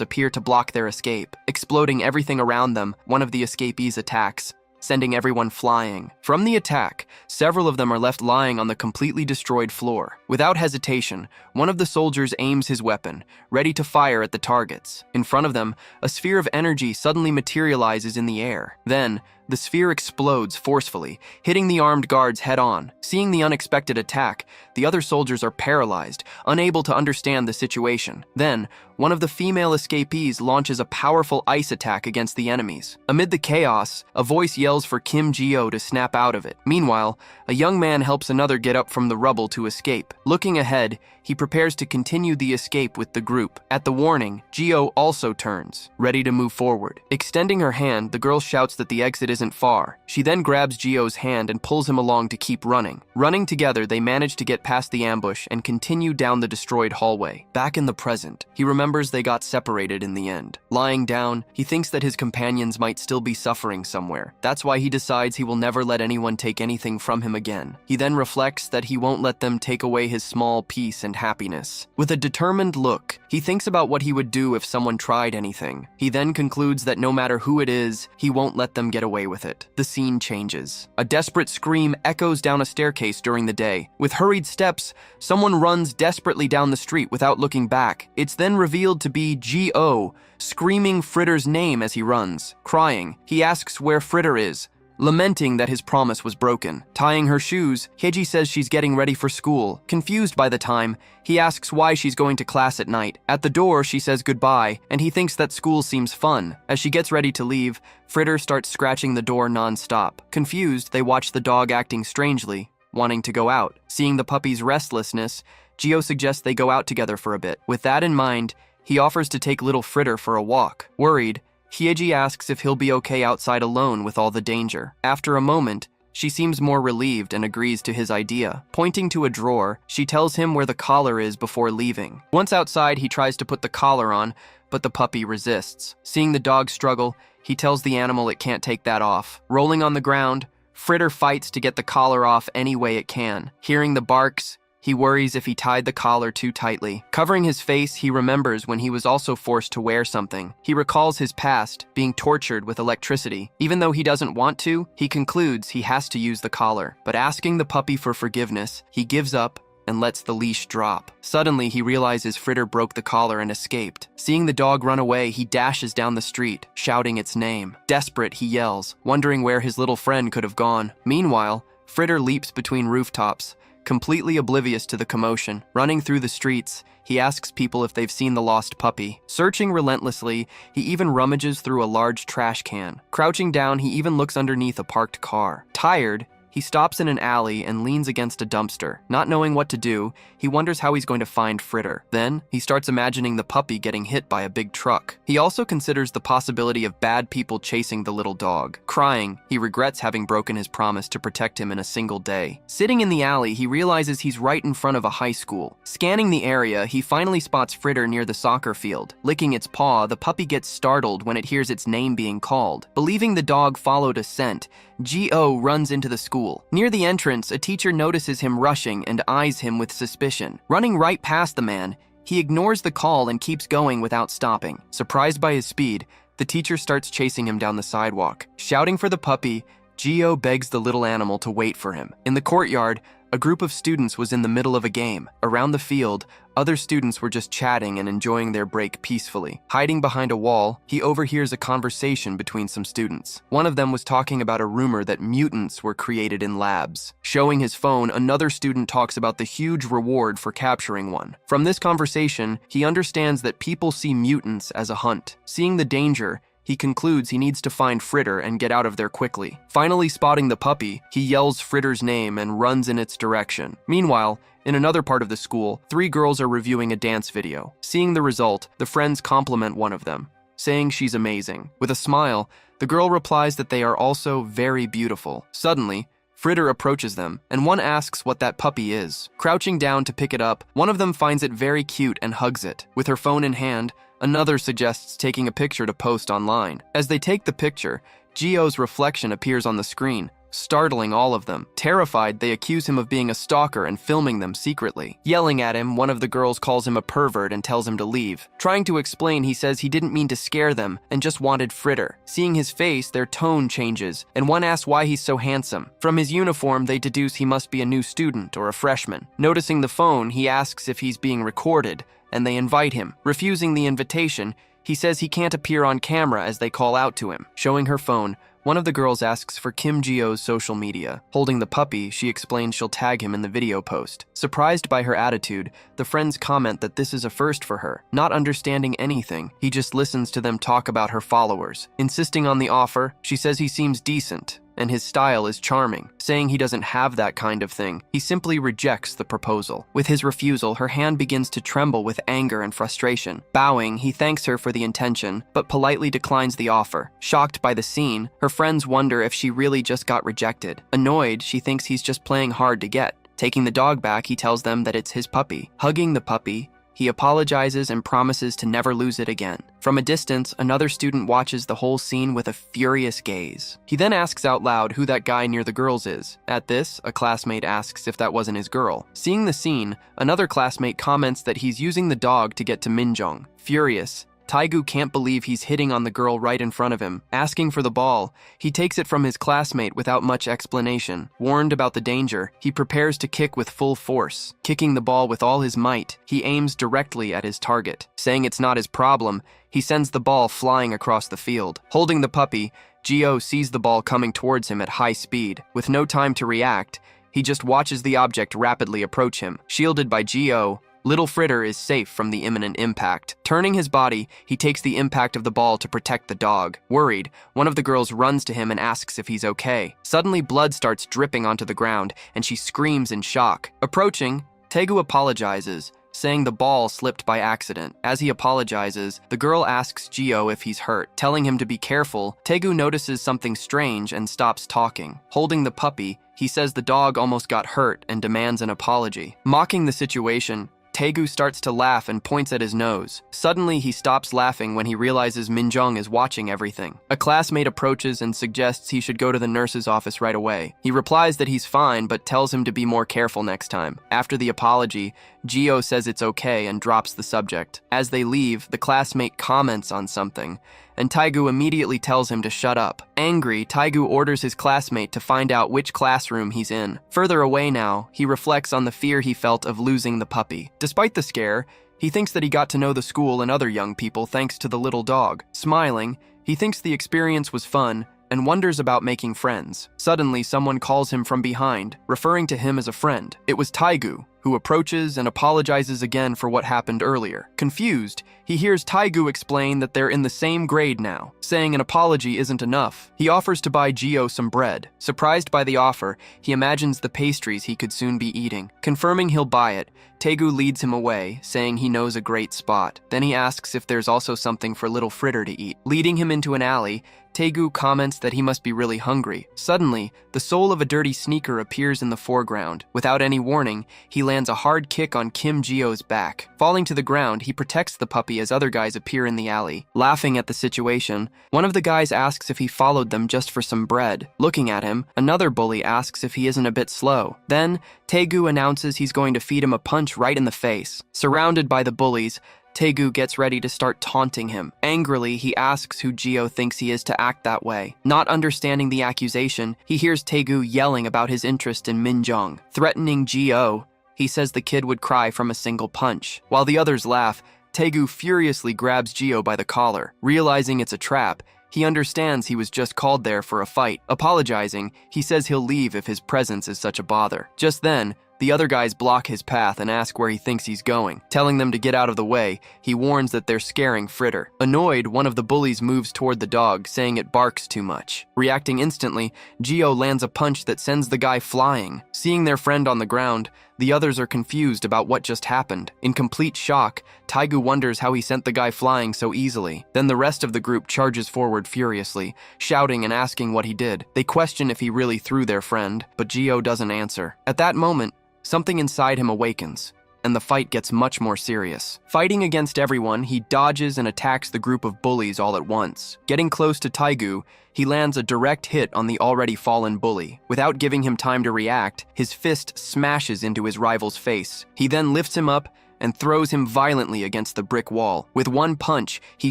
appear to block their escape. Exploding everything around them, one of the escapees attacks, sending everyone flying. From the attack, several of them are left lying on the completely destroyed floor. Without hesitation, one of the soldiers aims his weapon, ready to fire at the targets. In front of them, a sphere of energy suddenly materializes in the air. Then, the sphere explodes forcefully, hitting the armed guards head-on. Seeing the unexpected attack, the other soldiers are paralyzed, unable to understand the situation. Then, one of the female escapees launches a powerful ice attack against the enemies. Amid the chaos, a voice yells for Kim Gio to snap out of it. Meanwhile, a young man helps another get up from the rubble to escape. Looking ahead, he prepares to continue the escape with the group. At the warning, Gio also turns, ready to move forward. Extending her hand, the girl shouts that the exit isn't far. She then grabs Gio's hand and pulls him along to keep running. Running together, they manage to get past the ambush and continue down the destroyed hallway. Back in the present, he remembers they got separated in the end. Lying down, he thinks that his companions might still be suffering somewhere. That's why he decides he will never let anyone take anything from him again. He then reflects that he won't let them take away his small peace and happiness. With a determined look, he thinks about what he would do if someone tried anything. He then concludes that no matter who it is, he won't let them get away with it. The scene changes. A desperate scream echoes down a staircase during the day. With hurried steps, someone runs desperately down the street without looking back. It's then revealed to be G.O., screaming Fritter's name as he runs. Crying, he asks where Fritter is, lamenting that his promise was broken. Tying her shoes, Heiji says she's getting ready for school. Confused by the time, he asks why she's going to class at night. At the door, she says goodbye, and he thinks that school seems fun. As she gets ready to leave, Fritter starts scratching the door non-stop. Confused, they watch the dog acting strangely, wanting to go out. Seeing the puppy's restlessness, Gio suggests they go out together for a bit. With that in mind, he offers to take little Fritter for a walk. Worried, Hyeji asks if he'll be okay outside alone with all the danger. After a moment, she seems more relieved and agrees to his idea. Pointing to a drawer, she tells him where the collar is before leaving. Once outside, he tries to put the collar on, but the puppy resists. Seeing the dog struggle, he tells the animal it can't take that off. Rolling on the ground, Fritter fights to get the collar off any way it can. Hearing the barks, he worries if he tied the collar too tightly. Covering his face, he remembers when he was also forced to wear something. He recalls his past, being tortured with electricity. Even though he doesn't want to, he concludes he has to use the collar. But asking the puppy for forgiveness, he gives up and lets the leash drop. Suddenly, he realizes Fritter broke the collar and escaped. Seeing the dog run away, he dashes down the street, shouting its name. Desperate, he yells, wondering where his little friend could have gone. Meanwhile, Fritter leaps between rooftops, completely oblivious to the commotion. Running through the streets, he asks people if they've seen the lost puppy. Searching relentlessly, he even rummages through a large trash can. Crouching down, he even looks underneath a parked car. Tired, he stops in an alley and leans against a dumpster. Not knowing what to do, he wonders how he's going to find Fritter. Then, he starts imagining the puppy getting hit by a big truck. He also considers the possibility of bad people chasing the little dog. Crying, he regrets having broken his promise to protect him in a single day. Sitting in the alley, he realizes he's right in front of a high school. Scanning the area, he finally spots Fritter near the soccer field. Licking its paw, the puppy gets startled when it hears its name being called. Believing the dog followed a scent, G.O. runs into the school. Near the entrance, a teacher notices him rushing and eyes him with suspicion. Running right past the man, he ignores the call and keeps going without stopping. Surprised by his speed, the teacher starts chasing him down the sidewalk. Shouting for the puppy, Gio begs the little animal to wait for him. In the courtyard, A group of students was in the middle of a game. Around the field, other students were just chatting and enjoying their break peacefully. Hiding behind a wall, he overhears a conversation between some students. One of them was talking about a rumor that mutants were created in labs. Showing his phone, another student talks about the huge reward for capturing one. From this conversation, he understands that people see mutants as a hunt. Seeing the danger, he concludes he needs to find Fritter and get out of there quickly. Finally spotting the puppy, he yells Fritter's name and runs in its direction. Meanwhile, in another part of the school, 3 girls are reviewing a dance video. Seeing the result, the friends compliment one of them, saying she's amazing. With a smile, the girl replies that they are also very beautiful. Suddenly, Fritter approaches them, and one asks what that puppy is. Crouching down to pick it up, one of them finds it very cute and hugs it. With her phone in hand, another suggests taking a picture to post online. As they take the picture, Gio's reflection appears on the screen, startling all of them. Terrified, they accuse him of being a stalker and filming them secretly. Yelling at him, one of the girls calls him a pervert and tells him to leave. Trying to explain, he says he didn't mean to scare them and just wanted Fritter. Seeing his face, their tone changes, and one asks why he's so handsome. From his uniform, they deduce he must be a new student or a freshman. Noticing the phone, he asks if he's being recorded, and they invite him. Refusing the invitation, he says he can't appear on camera as they call out to him. Showing her phone, one of the girls asks for Kim Gio's social media. Holding the puppy, she explains she'll tag him in the video post. Surprised by her attitude, the friends comment that this is a first for her. Not understanding anything, he just listens to them talk about her followers. Insisting on the offer, she says he seems decent and his style is charming. Saying he doesn't have that kind of thing, he simply rejects the proposal. With his refusal, her hand begins to tremble with anger and frustration. Bowing, he thanks her for the intention, but politely declines the offer. Shocked by the scene, her friends wonder if she really just got rejected. Annoyed, she thinks he's just playing hard to get. Taking the dog back, he tells them that it's his puppy. Hugging the puppy, he apologizes and promises to never lose it again. From a distance, another student watches the whole scene with a furious gaze. He then asks out loud who that guy near the girls is. At this, a classmate asks if that wasn't his girl. Seeing the scene, another classmate comments that he's using the dog to get to Minjong. Furious, Taegu can't believe he's hitting on the girl right in front of him. Asking for the ball, he takes it from his classmate without much explanation. Warned about the danger, he prepares to kick with full force. Kicking the ball with all his might, he aims directly at his target. Saying it's not his problem, he sends the ball flying across the field. Holding the puppy, Gio sees the ball coming towards him at high speed. With no time to react, he just watches the object rapidly approach him. Shielded by Gio, little Fritter is safe from the imminent impact. Turning his body, he takes the impact of the ball to protect the dog. Worried, one of the girls runs to him and asks if he's okay. Suddenly, blood starts dripping onto the ground, and she screams in shock. Approaching, Taegu apologizes, saying the ball slipped by accident. As he apologizes, the girl asks Gio if he's hurt. Telling him to be careful, Taegu notices something strange and stops talking. Holding the puppy, he says the dog almost got hurt and demands an apology. Mocking the situation, Taegu starts to laugh and points at his nose. Suddenly, he stops laughing when he realizes Minjong is watching everything. A classmate approaches and suggests he should go to the nurse's office right away. He replies that he's fine, but tells him to be more careful next time. After the apology, Gio says it's okay and drops the subject. As they leave, the classmate comments on something, and Taegu immediately tells him to shut up. Angry, Taegu orders his classmate to find out which classroom he's in. Further away now, he reflects on the fear he felt of losing the puppy. Despite the scare, he thinks that he got to know the school and other young people thanks to the little dog. Smiling, he thinks the experience was fun and wonders about making friends. Suddenly, someone calls him from behind, referring to him as a friend. It was Taegu, who approaches and apologizes again for what happened earlier. Confused, he hears Taegu explain that they're in the same grade now, saying an apology isn't enough. He offers to buy Gio some bread. Surprised by the offer, he imagines the pastries he could soon be eating. Confirming he'll buy it, Taegu leads him away, saying he knows a great spot. Then he asks if there's also something for little Fritter to eat. Leading him into an alley, Taegu comments that he must be really hungry. Suddenly, the sole of a dirty sneaker appears in the foreground. Without any warning, he lands a hard kick on Kim Gio's back. Falling to the ground, he protects the puppy as other guys appear in the alley. Laughing at the situation, one of the guys asks if he followed them just for some bread. Looking at him, another bully asks if he isn't a bit slow. Then, Taegu announces he's going to feed him a punch right in the face. Surrounded by the bullies, Taegu gets ready to start taunting him. Angrily, he asks who Gio thinks he is to act that way. Not understanding the accusation, he hears Taegu yelling about his interest in Minjong. Threatening Gio, he says the kid would cry from a single punch. While the others laugh, Taegu furiously grabs Gio by the collar. Realizing it's a trap, he understands he was just called there for a fight. Apologizing, he says he'll leave if his presence is such a bother. Just then, the other guys block his path and ask where he thinks he's going. Telling them to get out of the way, he warns that they're scaring Fritter. Annoyed, one of the bullies moves toward the dog, saying it barks too much. Reacting instantly, Gio lands a punch that sends the guy flying. Seeing their friend on the ground, the others are confused about what just happened. In complete shock, Taegu wonders how he sent the guy flying so easily. Then the rest of the group charges forward furiously, shouting and asking what he did. They question if he really threw their friend, but Gio doesn't answer. At that moment, something inside him awakens, and the fight gets much more serious. Fighting against everyone, he dodges and attacks the group of bullies all at once. Getting close to Taegu, he lands a direct hit on the already fallen bully. Without giving him time to react, his fist smashes into his rival's face. He then lifts him up and throws him violently against the brick wall. With one punch, he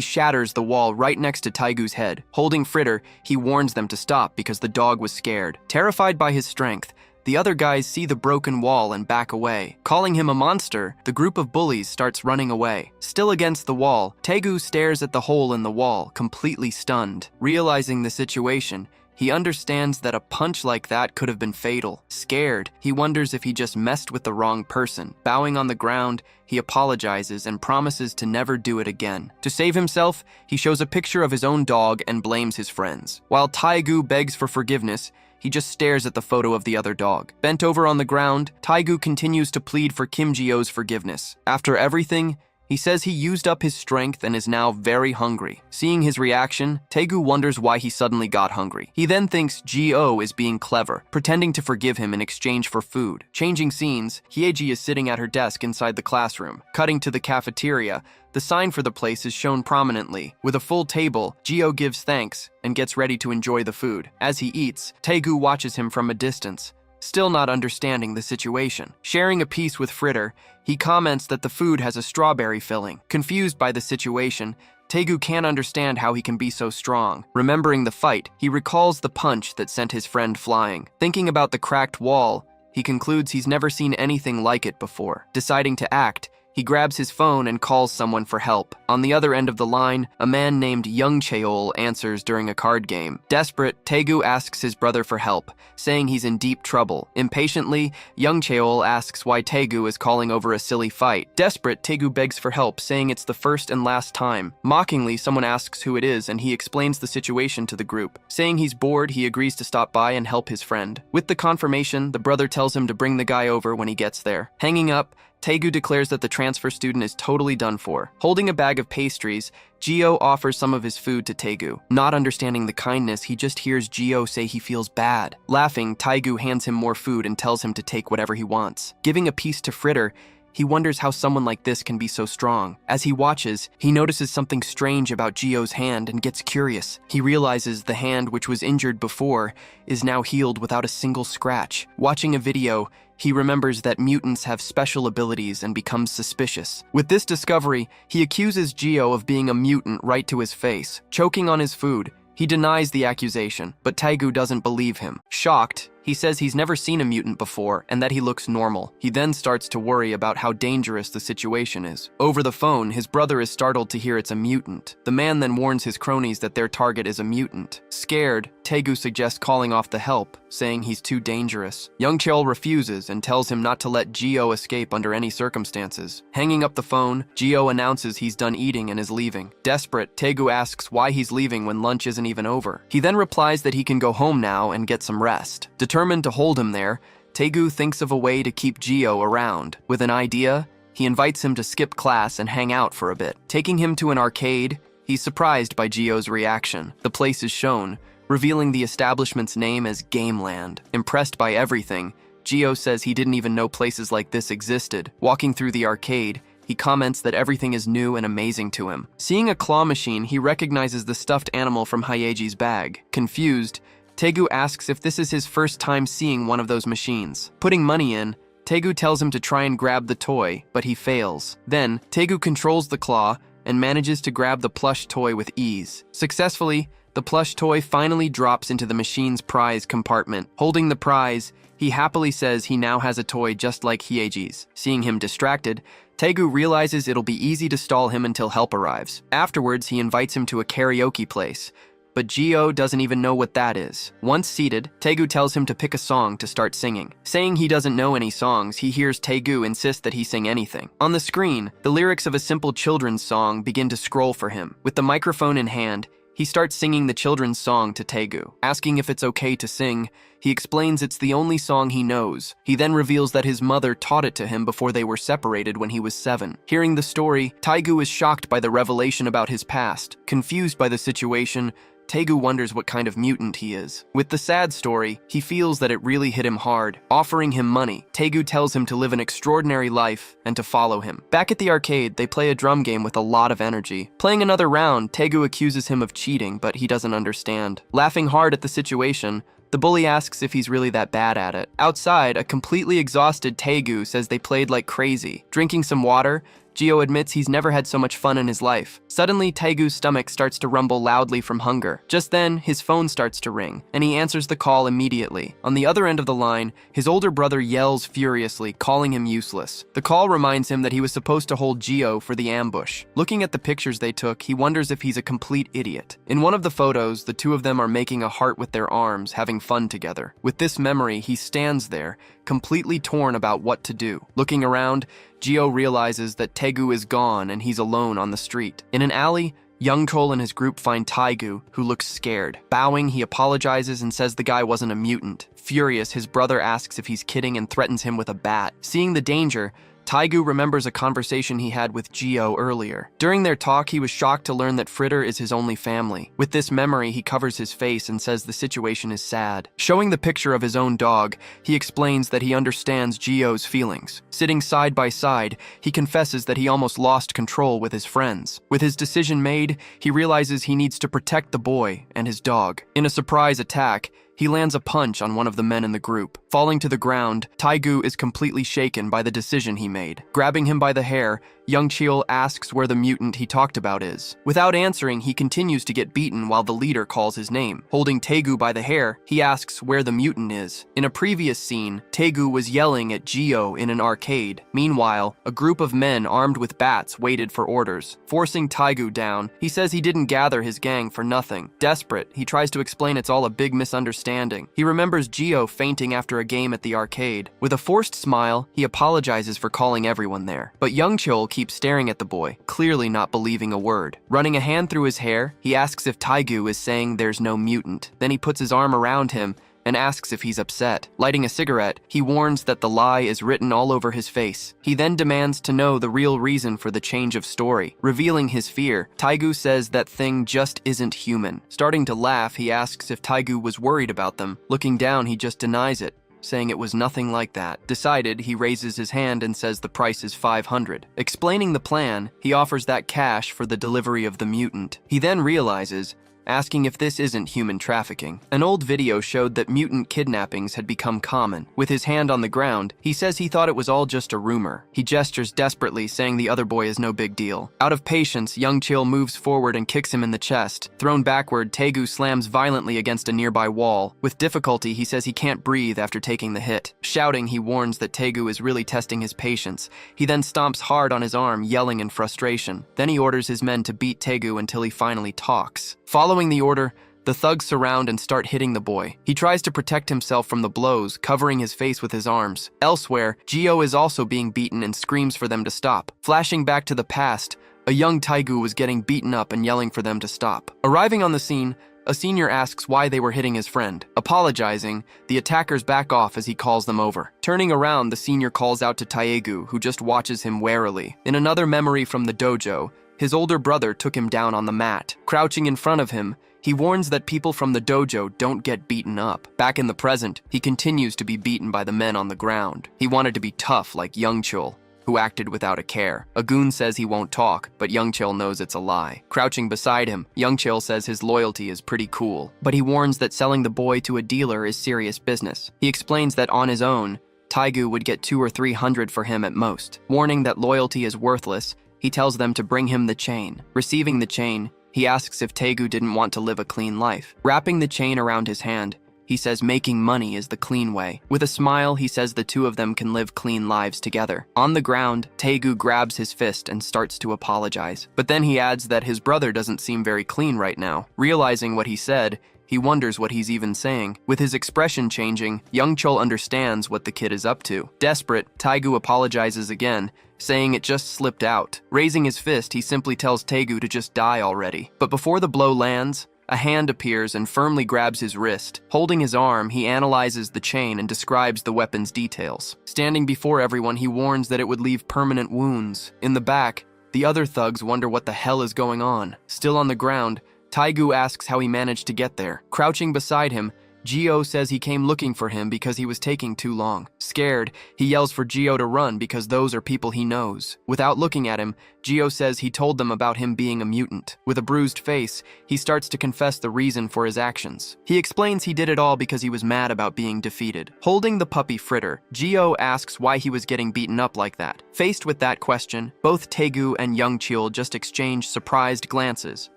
shatters the wall right next to Taegu's head. Holding Fritter, he warns them to stop because the dog was scared. Terrified by his strength, the other guys see the broken wall and back away. Calling him a monster, the group of bullies starts running away. Still against the wall, Taegu stares at the hole in the wall, completely stunned. Realizing the situation, he understands that a punch like that could have been fatal. Scared, he wonders if he just messed with the wrong person. Bowing on the ground, he apologizes and promises to never do it again. To save himself, he shows a picture of his own dog and blames his friends. While Taegu begs for forgiveness, he just stares at the photo of the other dog. Bent over on the ground, Taegu continues to plead for Kim Jio's forgiveness. After everything, he says he used up his strength and is now very hungry. Seeing his reaction, Taegu wonders why he suddenly got hungry. He then thinks Gio is being clever, pretending to forgive him in exchange for food. Changing scenes, Hyeji is sitting at her desk inside the classroom. Cutting to the cafeteria, the sign for the place is shown prominently. With a full table, Gio gives thanks and gets ready to enjoy the food. As he eats, Taegu watches him from a distance, still not understanding the situation. Sharing a piece with Fritter, he comments that the food has a strawberry filling. Confused by the situation, Taegu can't understand how he can be so strong. Remembering the fight, he recalls the punch that sent his friend flying. Thinking about the cracked wall, he concludes he's never seen anything like it before. Deciding to act, he grabs his phone and calls someone for help. On the other end of the line, a man named Young Cheol answers during a card game. Desperate, Taegu asks his brother for help, saying he's in deep trouble. Impatiently, Young Cheol asks why Taegu is calling over a silly fight. Desperate, Taegu begs for help, saying it's the first and last time. Mockingly, someone asks who it is, and he explains the situation to the group. Saying he's bored, he agrees to stop by and help his friend. With the confirmation, the brother tells him to bring the guy over when he gets there. Hanging up, Taegu declares that the transfer student is totally done for. Holding a bag of pastries, Gio offers some of his food to Taegu. Not understanding the kindness, he just hears Gio say he feels bad. Laughing, Taegu hands him more food and tells him to take whatever he wants. Giving a piece to Fritter, he wonders how someone like this can be so strong. As he watches, he notices something strange about Gio's hand and gets curious. He realizes the hand, which was injured before, is now healed without a single scratch. Watching a video, he remembers that mutants have special abilities and becomes suspicious. With this discovery, he accuses Gio of being a mutant right to his face. Choking on his food, he denies the accusation, but Taegu doesn't believe him. Shocked, he says he's never seen a mutant before and that he looks normal. He then starts to worry about how dangerous the situation is. Over the phone, his brother is startled to hear it's a mutant. The man then warns his cronies that their target is a mutant. Scared, Taegu suggests calling off the help, saying he's too dangerous. Young Cheol refuses and tells him not to let Gio escape under any circumstances. Hanging up the phone, Gio announces he's done eating and is leaving. Desperate, Taegu asks why he's leaving when lunch isn't even over. He then replies that he can go home now and get some rest. Determined to hold him there, Taegu thinks of a way to keep Gio around. With an idea, he invites him to skip class and hang out for a bit. Taking him to an arcade, he's surprised by Gio's reaction. The place is shown, revealing the establishment's name as Gameland. Impressed by everything, Gio says he didn't even know places like this existed. Walking through the arcade, he comments that everything is new and amazing to him. Seeing a claw machine, he recognizes the stuffed animal from Hyeji's bag. Confused, Taegu asks if this is his first time seeing one of those machines. Putting money in, Taegu tells him to try and grab the toy, but he fails. Then, Taegu controls the claw and manages to grab the plush toy with ease. Successfully, the plush toy finally drops into the machine's prize compartment. Holding the prize, he happily says he now has a toy just like Hyeji's. Seeing him distracted, Taegu realizes it'll be easy to stall him until help arrives. Afterwards, he invites him to a karaoke place, but Gio doesn't even know what that is. Once seated, Taegu tells him to pick a song to start singing. Saying he doesn't know any songs, he hears Taegu insist that he sing anything. On the screen, the lyrics of a simple children's song begin to scroll for him. With the microphone in hand, he starts singing the children's song to Taegu. Asking if it's okay to sing, he explains it's the only song he knows. He then reveals that his mother taught it to him before they were separated when he was 7. Hearing the story, Taegu is shocked by the revelation about his past. Confused by the situation, Taegu wonders what kind of mutant he is. With the sad story, he feels that it really hit him hard. Offering him money, Taegu tells him to live an extraordinary life and to follow him. Back at the arcade, they play a drum game with a lot of energy. Playing another round, Taegu accuses him of cheating, but he doesn't understand. Laughing hard at the situation, the bully asks if he's really that bad at it. Outside, a completely exhausted Taegu says they played like crazy. Drinking some water, Gio admits he's never had so much fun in his life. Suddenly, Taegu's stomach starts to rumble loudly from hunger. Just then, his phone starts to ring, and he answers the call immediately. On the other end of the line, his older brother yells furiously, calling him useless. The call reminds him that he was supposed to hold Gio for the ambush. Looking at the pictures they took, he wonders if he's a complete idiot. In one of the photos, the two of them are making a heart with their arms, having fun together. With this memory, he stands there, completely torn about what to do. Looking around, Gio realizes that Taegu is gone and he's alone on the street. In an alley, Young Chol and his group find Taegu, who looks scared. Bowing, he apologizes and says the guy wasn't a mutant. Furious, his brother asks if he's kidding and threatens him with a bat. Seeing the danger, Taegu remembers a conversation he had with Gio earlier. During their talk, he was shocked to learn that Fritter is his only family. With this memory, he covers his face and says the situation is sad. Showing the picture of his own dog, he explains that he understands Gio's feelings. Sitting side by side, he confesses that he almost lost control with his friends. With his decision made, he realizes he needs to protect the boy and his dog. In a surprise attack, he lands a punch on one of the men in the group. Falling to the ground, Taegu is completely shaken by the decision he made. Grabbing him by the hair, Young Cheol asks where the mutant he talked about is. Without answering, he continues to get beaten while the leader calls his name. Holding Taegu by the hair, he asks where the mutant is. In a previous scene, Taegu was yelling at Gio in an arcade. Meanwhile, a group of men armed with bats waited for orders. Forcing Taegu down, he says he didn't gather his gang for nothing. Desperate, he tries to explain it's all a big misunderstanding. He remembers Gio fainting after a game at the arcade. With a forced smile, he apologizes for calling everyone there. But Young Chol keeps staring at the boy, clearly not believing a word. Running a hand through his hair, he asks if Taegu is saying there's no mutant. Then he puts his arm around him and asks if he's upset. Lighting a cigarette, he warns that the lie is written all over his face. He then demands to know the real reason for the change of story. Revealing his fear, Taegu says that thing just isn't human. Starting to laugh, he asks if Taegu was worried about them. Looking down, he just denies it, saying it was nothing like that. Decided, he raises his hand and says the price is 500. Explaining the plan, he offers that cash for the delivery of the mutant. He then realizes, asking if this isn't human trafficking. An old video showed that mutant kidnappings had become common. With his hand on the ground, he says he thought it was all just a rumor. He gestures desperately, saying the other boy is no big deal. Out of patience, Young Chil moves forward and kicks him in the chest. Thrown backward, Taegu slams violently against a nearby wall. With difficulty, he says he can't breathe after taking the hit. Shouting, he warns that Taegu is really testing his patience. He then stomps hard on his arm, yelling in frustration. Then he orders his men to beat Taegu until he finally talks. Following the order, the thugs surround and start hitting the boy. He tries to protect himself from the blows, covering his face with his arms. Elsewhere, Gio is also being beaten and screams for them to stop. Flashing back to the past, a young Taegu was getting beaten up and yelling for them to stop. Arriving on the scene, a senior asks why they were hitting his friend. Apologizing, the attackers back off as he calls them over. Turning around, the senior calls out to Taegu, who just watches him warily. In another memory from the dojo, his older brother took him down on the mat. Crouching in front of him, he warns that people from the dojo don't get beaten up. Back in the present, he continues to be beaten by the men on the ground. He wanted to be tough like Young Chul, who acted without a care. A goon says he won't talk, but Young Chil knows it's a lie. Crouching beside him, Young Chil says his loyalty is pretty cool, but he warns that selling the boy to a dealer is serious business. He explains that on his own, Taegu would get 200 or 300 for him at most. Warning that loyalty is worthless, he tells them to bring him the chain. Receiving the chain, he asks if Taegu didn't want to live a clean life. Wrapping the chain around his hand, he says making money is the clean way. With a smile, he says the two of them can live clean lives together. On the ground, Taegu grabs his fist and starts to apologize. But then he adds that his brother doesn't seem very clean right now. Realizing what he said, he wonders what he's even saying. With his expression changing, Young Chul understands what the kid is up to. Desperate, Taegu apologizes again, saying it just slipped out. Raising his fist, he simply tells Taegu to just die already. But before the blow lands, a hand appears and firmly grabs his wrist. Holding his arm, he analyzes the chain and describes the weapon's details. Standing before everyone, he warns that it would leave permanent wounds. In the back, the other thugs wonder what the hell is going on. Still on the ground, Taegu asks how he managed to get there. Crouching beside him, Gio says he came looking for him because he was taking too long. Scared, he yells for Gio to run because those are people he knows. Without looking at him, Gio says he told them about him being a mutant. With a bruised face, he starts to confess the reason for his actions. He explains he did it all because he was mad about being defeated. Holding the puppy Fritter, Gio asks why he was getting beaten up like that. Faced with that question, both Taegu and Young Chul just exchange surprised glances.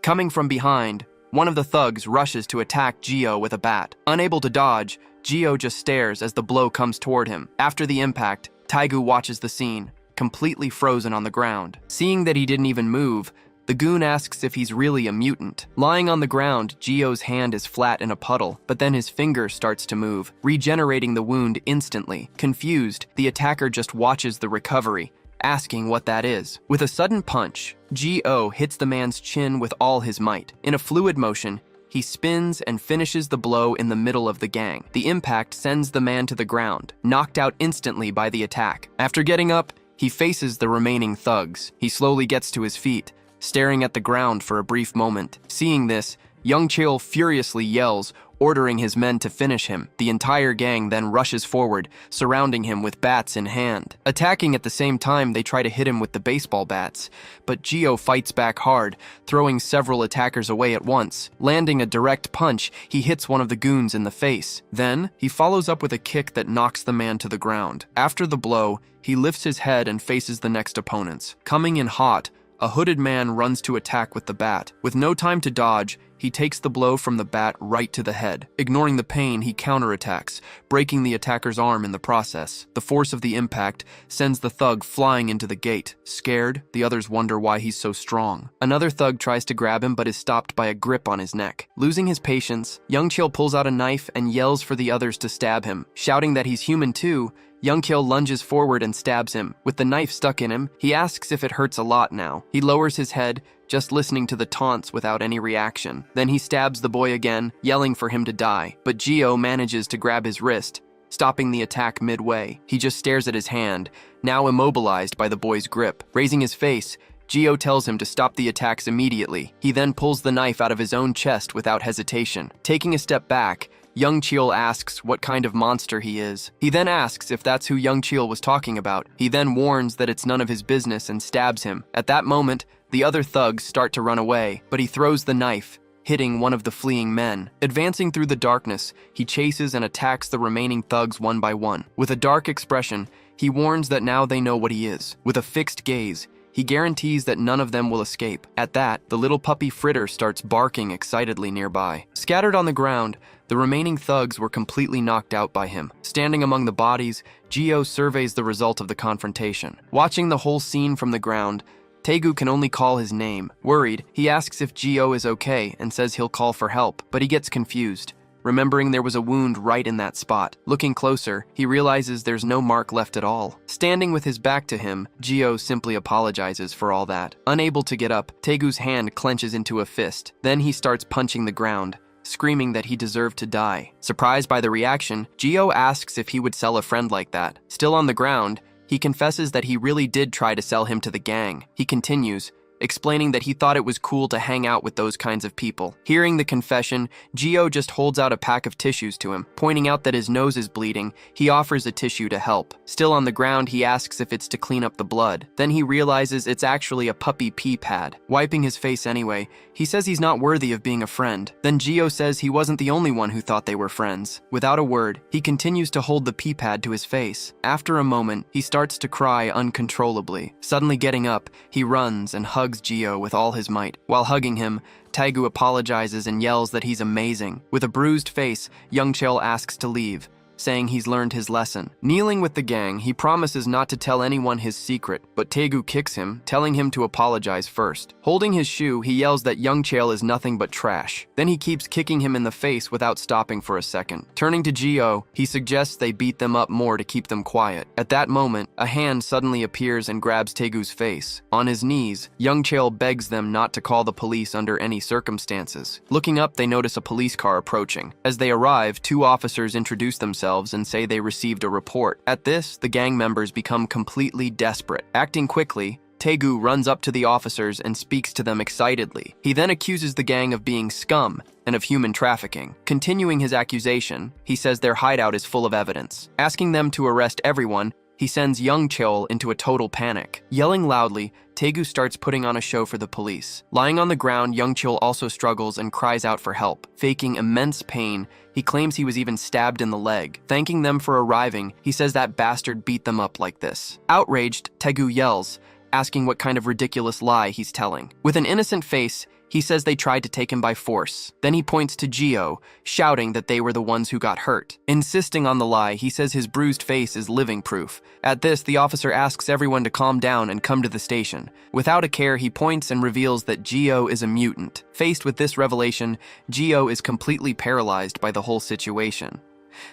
Coming from behind, one of the thugs rushes to attack Gio with a bat. Unable to dodge, Gio just stares as the blow comes toward him. After the impact, Taegu watches the scene, completely frozen on the ground. Seeing that he didn't even move, the goon asks if he's really a mutant. Lying on the ground, Gio's hand is flat in a puddle, but then his finger starts to move, regenerating the wound instantly. Confused, the attacker just watches the recovery, asking what that is. With a sudden punch, Gio hits the man's chin with all his might. In a fluid motion, he spins and finishes the blow in the middle of the gang. The impact sends the man to the ground, knocked out instantly by the attack. After getting up, he faces the remaining thugs. He slowly gets to his feet, staring at the ground for a brief moment. Seeing this, Young Chul furiously yells, ordering his men to finish him. The entire gang then rushes forward, surrounding him with bats in hand. Attacking at the same time, they try to hit him with the baseball bats, but Gio fights back hard, throwing several attackers away at once. Landing a direct punch, he hits one of the goons in the face. Then, he follows up with a kick that knocks the man to the ground. After the blow, he lifts his head and faces the next opponents. Coming in hot, a hooded man runs to attack with the bat. With no time to dodge, he takes the blow from the bat right to the head. Ignoring the pain, he counterattacks, breaking the attacker's arm in the process. The force of the impact sends the thug flying into the gate. Scared, the others wonder why he's so strong. Another thug tries to grab him but is stopped by a grip on his neck. Losing his patience, Young Chul pulls out a knife and yells for the others to stab him. Shouting that he's human too, Young Chul lunges forward and stabs him. With the knife stuck in him, he asks if it hurts a lot now. He lowers his head, just listening to the taunts without any reaction. Then he stabs the boy again, yelling for him to die. But Gio manages to grab his wrist, stopping the attack midway. He just stares at his hand, now immobilized by the boy's grip. Raising his face, Gio tells him to stop the attacks immediately. He then pulls the knife out of his own chest without hesitation. Taking a step back, Young Chul asks what kind of monster he is. He then asks if that's who Young Chul was talking about. He then warns that it's none of his business and stabs him. At that moment, the other thugs start to run away, but he throws the knife, hitting one of the fleeing men. Advancing through the darkness, he chases and attacks the remaining thugs one by one. With a dark expression, he warns that now they know what he is. With a fixed gaze, he guarantees that none of them will escape. At that, the little puppy Fritter starts barking excitedly nearby. Scattered on the ground, the remaining thugs were completely knocked out by him. Standing among the bodies, Gio surveys the result of the confrontation. Watching the whole scene from the ground, Taegu can only call his name. Worried, he asks if Gio is okay and says he'll call for help, but he gets confused, remembering there was a wound right in that spot. Looking closer, he realizes there's no mark left at all. Standing with his back to him, Gio simply apologizes for all that. Unable to get up, Taegu's hand clenches into a fist. Then he starts punching the ground, screaming that he deserved to die. Surprised by the reaction, Gio asks if he would sell a friend like that. Still on the ground, he confesses that he really did try to sell him to the gang. He continues, explaining that he thought it was cool to hang out with those kinds of people. Hearing the confession, Gio just holds out a pack of tissues to him. Pointing out that his nose is bleeding, he offers a tissue to help. Still on the ground, he asks if it's to clean up the blood. Then he realizes it's actually a puppy pee pad. Wiping his face anyway, he says he's not worthy of being a friend. Then Gio says he wasn't the only one who thought they were friends. Without a word, he continues to hold the pee pad to his face. After a moment, he starts to cry uncontrollably. Suddenly getting up, he runs and hugs Gio with all his might. While hugging him, Taegu apologizes and yells that he's amazing. With a bruised face, Young Chil asks to leave, saying he's learned his lesson. Kneeling with the gang, he promises not to tell anyone his secret, but Taegu kicks him, telling him to apologize first. Holding his shoe, he yells that Young Chil is nothing but trash. Then he keeps kicking him in the face without stopping for a second. Turning to Gio, he suggests they beat them up more to keep them quiet. At that moment, a hand suddenly appears and grabs Taegu's face. On his knees, Young Chil begs them not to call the police under any circumstances. Looking up, they notice a police car approaching. As they arrive, 2 officers introduce themselves and say they received a report. At this, the gang members become completely desperate. Acting quickly, Taegu runs up to the officers and speaks to them excitedly. He then accuses the gang of being scum and of human trafficking. Continuing his accusation, he says their hideout is full of evidence. Asking them to arrest everyone, he sends Young Chil into a total panic. Yelling loudly, Taegu starts putting on a show for the police. Lying on the ground, Young Chil also struggles and cries out for help. Faking immense pain, he claims he was even stabbed in the leg. Thanking them for arriving, he says that bastard beat them up like this. Outraged, Taegu yells, asking what kind of ridiculous lie he's telling. With an innocent face, he says they tried to take him by force. Then he points to Gio, shouting that they were the ones who got hurt. Insisting on the lie, he says his bruised face is living proof. At this, the officer asks everyone to calm down and come to the station. Without a care, he points and reveals that Gio is a mutant. Faced with this revelation, Gio is completely paralyzed by the whole situation.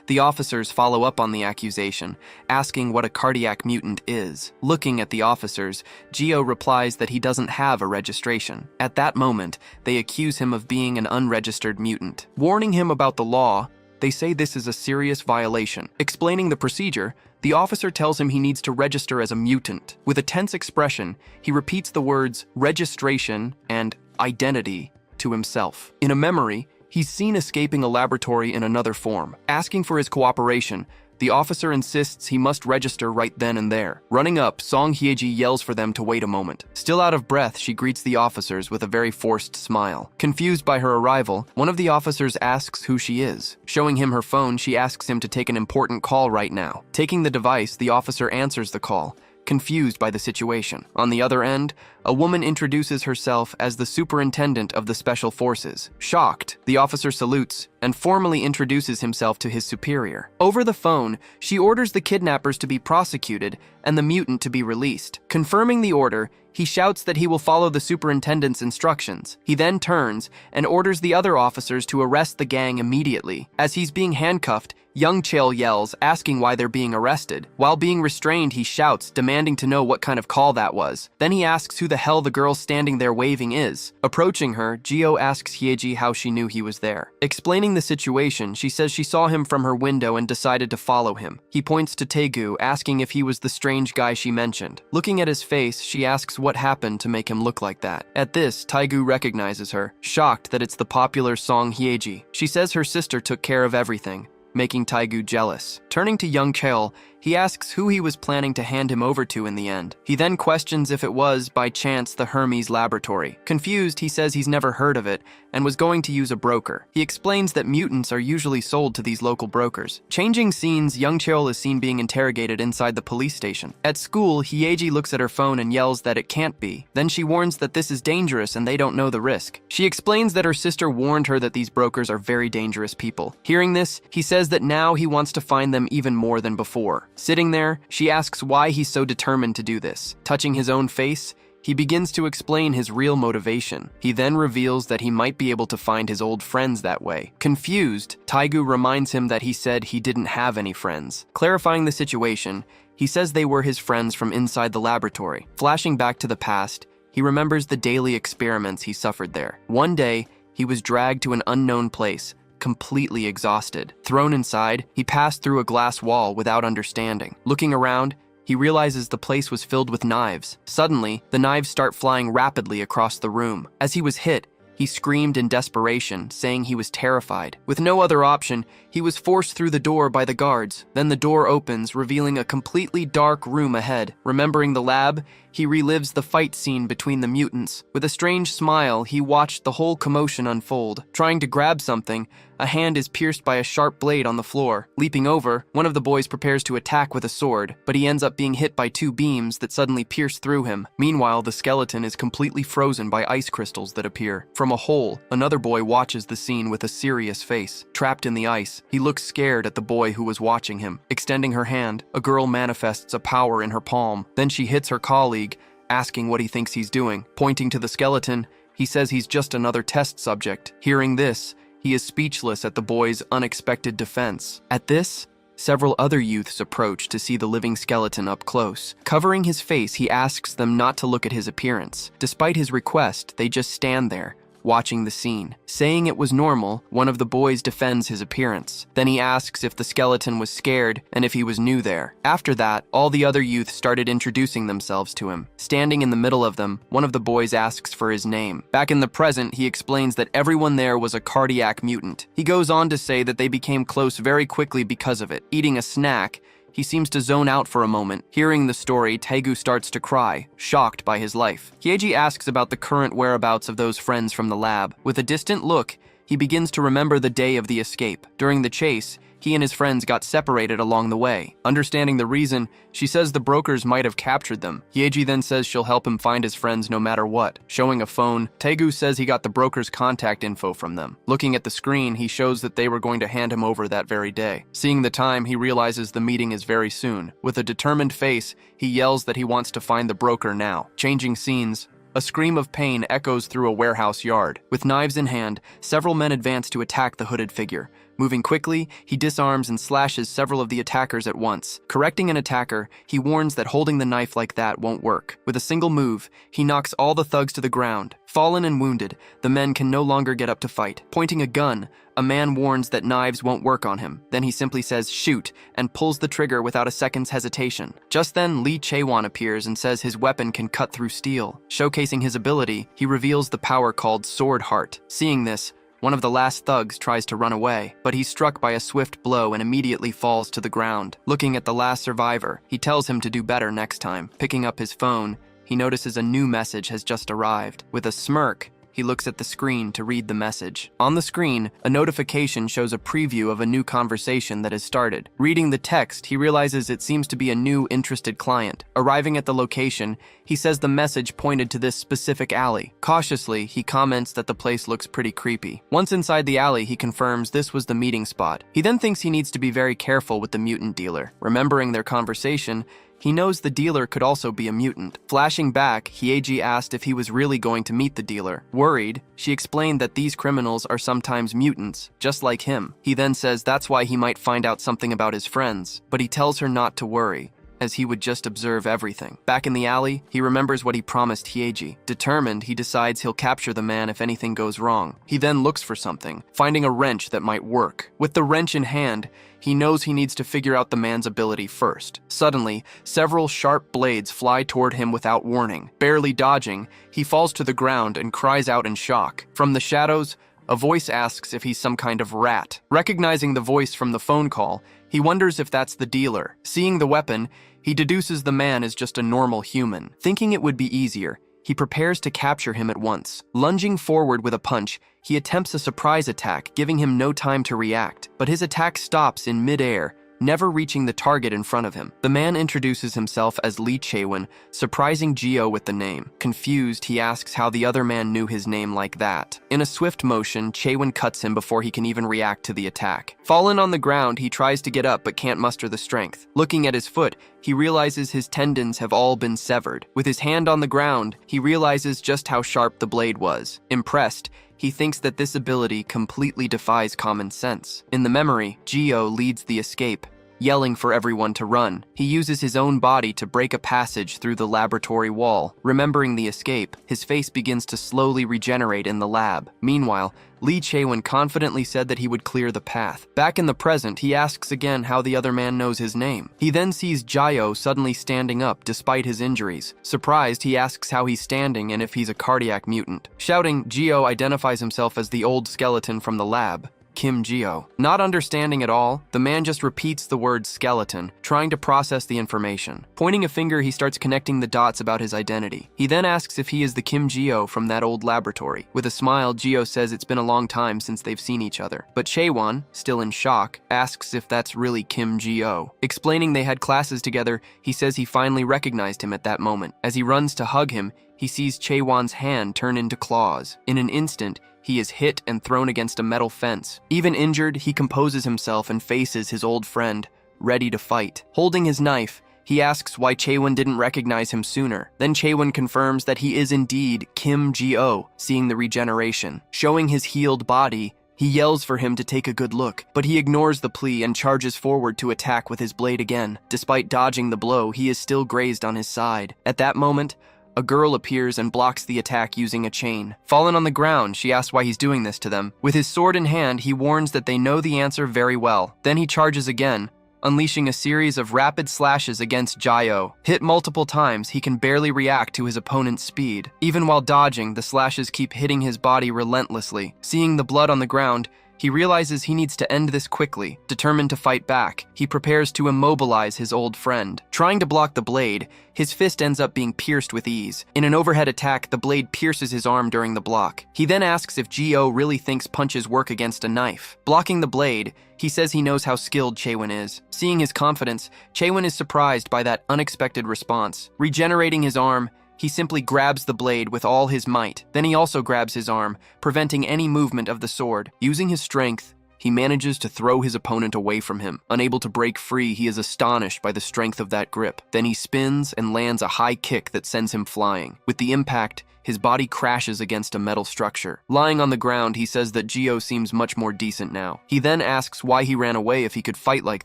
The officers follow up on the accusation, asking what a cardiac mutant is. Looking at the officers, Gio replies that he doesn't have a registration. At that moment, they accuse him of being an unregistered mutant. Warning him about the law, they say this is a serious violation. Explaining the procedure, the officer tells him he needs to register as a mutant. With a tense expression, he repeats the words registration and identity to himself. In a memory, he's seen escaping a laboratory in another form. Asking for his cooperation, the officer insists he must register right then and there. Running up, Song Hyeji yells for them to wait a moment. Still out of breath, she greets the officers with a very forced smile. Confused by her arrival, one of the officers asks who she is. Showing him her phone, she asks him to take an important call right now. Taking the device, the officer answers the call, confused by the situation. On the other end, a woman introduces herself as the superintendent of the special forces. Shocked, the officer salutes and formally introduces himself to his superior. Over the phone, she orders the kidnappers to be prosecuted and the mutant to be released. Confirming the order, he shouts that he will follow the superintendent's instructions. He then turns and orders the other officers to arrest the gang immediately. As he's being handcuffed, Young Chil yells, asking why they're being arrested. While being restrained, he shouts, demanding to know what kind of call that was. Then he asks who the hell the girl standing there waving is. Approaching her, Gio asks Hyeji how she knew he was there. Explaining the situation, she says she saw him from her window and decided to follow him. He points to Taegu, asking if he was the strange guy she mentioned. Looking at his face, she asks what happened to make him look like that. At this, Taegu recognizes her, shocked that it's the popular Song Hyeji. She says her sister took care of everything, making Taegu jealous. Turning to Young Chil, he asks who he was planning to hand him over to in the end. He then questions if it was, by chance, the Hermes laboratory. Confused, he says he's never heard of it and was going to use a broker. He explains that mutants are usually sold to these local brokers. Changing scenes, Young Chil is seen being interrogated inside the police station. At school, Hyeji looks at her phone and yells that it can't be. Then she warns that this is dangerous and they don't know the risk. She explains that her sister warned her that these brokers are very dangerous people. Hearing this, he says that now he wants to find them even more than before. Sitting there, she asks why he's so determined to do this. Touching his own face, he begins to explain his real motivation. He then reveals that he might be able to find his old friends that way. Confused, Taegu reminds him that he said he didn't have any friends. Clarifying the situation, he says they were his friends from inside the laboratory. Flashing back to the past, he remembers the daily experiments he suffered there. One day, he was dragged to an unknown place, completely exhausted. Thrown inside, he passed through a glass wall without understanding. Looking around, He realizes the place was filled with knives. Suddenly, the knives start flying rapidly across the room. As he was hit, he screamed in desperation, saying he was terrified. With no other option, he was forced through the door by the guards. Then the door opens, revealing a completely dark room ahead. Remembering the lab, he relives the fight scene between the mutants. With a strange smile, he watched the whole commotion unfold. Trying to grab something, a hand is pierced by a sharp blade on the floor. Leaping over, one of the boys prepares to attack with a sword, but he ends up being hit by 2 beams that suddenly pierce through him. Meanwhile, the skeleton is completely frozen by ice crystals that appear. From a hole, another boy watches the scene with a serious face. Trapped in the ice, he looks scared at the boy who was watching him. Extending her hand, a girl manifests a power in her palm. Then she hits her colleague, asking what he thinks he's doing. Pointing to the skeleton, he says he's just another test subject. Hearing this, he is speechless at the boy's unexpected defense. At this, several other youths approach to see the living skeleton up close. Covering his face, he asks them not to look at his appearance. Despite his request, they just stand there, watching the scene. Saying it was normal, one of the boys defends his appearance. Then he asks if the skeleton was scared and if he was new there. After that, all the other youth started introducing themselves to him. Standing in the middle of them, one of the boys asks for his name. Back in the present, he explains that everyone there was a cardiac mutant. He goes on to say that they became close very quickly because of it. Eating a snack, he seems to zone out for a moment. Hearing the story, Taegu starts to cry, shocked by his life. Hyeji asks about the current whereabouts of those friends from the lab. With a distant look, he begins to remember the day of the escape. During the chase, he and his friends got separated along the way. Understanding the reason, she says the brokers might have captured them. Hyeji then says she'll help him find his friends no matter what. Showing a phone, Taegu says he got the brokers' contact info from them. Looking at the screen, he shows that they were going to hand him over that very day. Seeing the time, he realizes the meeting is very soon. With a determined face, he yells that he wants to find the broker now. Changing scenes, a scream of pain echoes through a warehouse yard. With knives in hand, several men advance to attack the hooded figure. Moving quickly, he disarms and slashes several of the attackers at once. Correcting an attacker, he warns that holding the knife like that won't work. With a single move, he knocks all the thugs to the ground. Fallen and wounded, the men can no longer get up to fight. Pointing a gun, a man warns that knives won't work on him. Then he simply says, "Shoot," and pulls the trigger without a second's hesitation. Just then, Lee Chaewon appears and says his weapon can cut through steel. Showcasing his ability, he reveals the power called Sword Heart. Seeing this, one of the last thugs tries to run away, but he's struck by a swift blow and immediately falls to the ground. Looking at the last survivor, he tells him to do better next time. Picking up his phone, he notices a new message has just arrived. With a smirk, he looks at the screen to read the message. On the screen, a notification shows a preview of a new conversation that has started. Reading the text, he realizes it seems to be a new interested client. Arriving at the location, he says the message pointed to this specific alley. Cautiously, he comments that the place looks pretty creepy. Once inside the alley, he confirms this was the meeting spot. He then thinks he needs to be very careful with the mutant dealer. Remembering their conversation, he knows the dealer could also be a mutant. Flashing back, Hyeji asked if he was really going to meet the dealer. Worried, she explained that these criminals are sometimes mutants, just like him. He then says that's why he might find out something about his friends, but he tells her not to worry, as he would just observe everything. Back in the alley, he remembers what he promised Hyeji. Determined, he decides he'll capture the man if anything goes wrong. He then looks for something, finding a wrench that might work. With the wrench in hand, he knows he needs to figure out the man's ability first. Suddenly, several sharp blades fly toward him without warning. Barely dodging, he falls to the ground and cries out in shock. From the shadows, a voice asks if he's some kind of rat. Recognizing the voice from the phone call, he wonders if that's the dealer. Seeing the weapon, he deduces the man is just a normal human. Thinking it would be easier, he prepares to capture him at once. Lunging forward with a punch, he attempts a surprise attack, giving him no time to react. But his attack stops in mid-air, never reaching the target in front of him. The man introduces himself as Lee Chaewon, surprising Geo with the name. Confused, he asks how the other man knew his name like that. In a swift motion, Chaewon cuts him before he can even react to the attack. Fallen on the ground, he tries to get up but can't muster the strength. Looking at his foot, he realizes his tendons have all been severed. With his hand on the ground, he realizes just how sharp the blade was. Impressed, he thinks that this ability completely defies common sense. In the memory, Geo leads the escape, yelling for everyone to run. He uses his own body to break a passage through the laboratory wall. Remembering the escape, his face begins to slowly regenerate in the lab. Meanwhile, Lee Chae-won confidently said that he would clear the path. Back in the present, he asks again how the other man knows his name. He then sees Jae-oh suddenly standing up despite his injuries. Surprised, he asks how he's standing and if he's a cardiac mutant. Shouting, Jae-oh identifies himself as the old skeleton from the lab, Kim Jae-oh. Not understanding at all, the man just repeats the word skeleton, trying to process the information. Pointing a finger, he starts connecting the dots about his identity. He then asks if he is the Kim Jae-oh from that old laboratory. With a smile, Jae-oh says it's been a long time since they've seen each other. But Chae-won, still in shock, asks if that's really Kim Jae-oh. Explaining they had classes together, he says he finally recognized him at that moment. As he runs to hug him, he sees Chae-won's hand turn into claws. In an instant, he is hit and thrown against a metal fence. Even injured, he composes himself and faces his old friend, ready to fight. Holding his knife, he asks why Chae-won didn't recognize him sooner. Then Chae-won confirms that he is indeed Kim Jae-oh, seeing the regeneration. Showing his healed body, he yells for him to take a good look, but he ignores the plea and charges forward to attack with his blade again. Despite dodging the blow, he is still grazed on his side. At that moment, a girl appears and blocks the attack using a chain. Fallen on the ground, she asks why he's doing this to them. With his sword in hand, he warns that they know the answer very well. Then he charges again, unleashing a series of rapid slashes against Jae-oh. Hit multiple times, he can barely react to his opponent's speed. Even while dodging, the slashes keep hitting his body relentlessly. Seeing the blood on the ground, he realizes he needs to end this quickly. Determined to fight back, he prepares to immobilize his old friend. Trying to block the blade, his fist ends up being pierced with ease. In an overhead attack, the blade pierces his arm during the block. He then asks if Jae-oh really thinks punches work against a knife. Blocking the blade, he says he knows how skilled Chae-won is. Seeing his confidence, Chae-won is surprised by that unexpected response. Regenerating his arm, he simply grabs the blade with all his might. Then he also grabs his arm, preventing any movement of the sword. Using his strength, he manages to throw his opponent away from him. Unable to break free, he is astonished by the strength of that grip. Then he spins and lands a high kick that sends him flying. With the impact, his body crashes against a metal structure. Lying on the ground, he says that Jae-oh seems much more decent now. He then asks why he ran away if he could fight like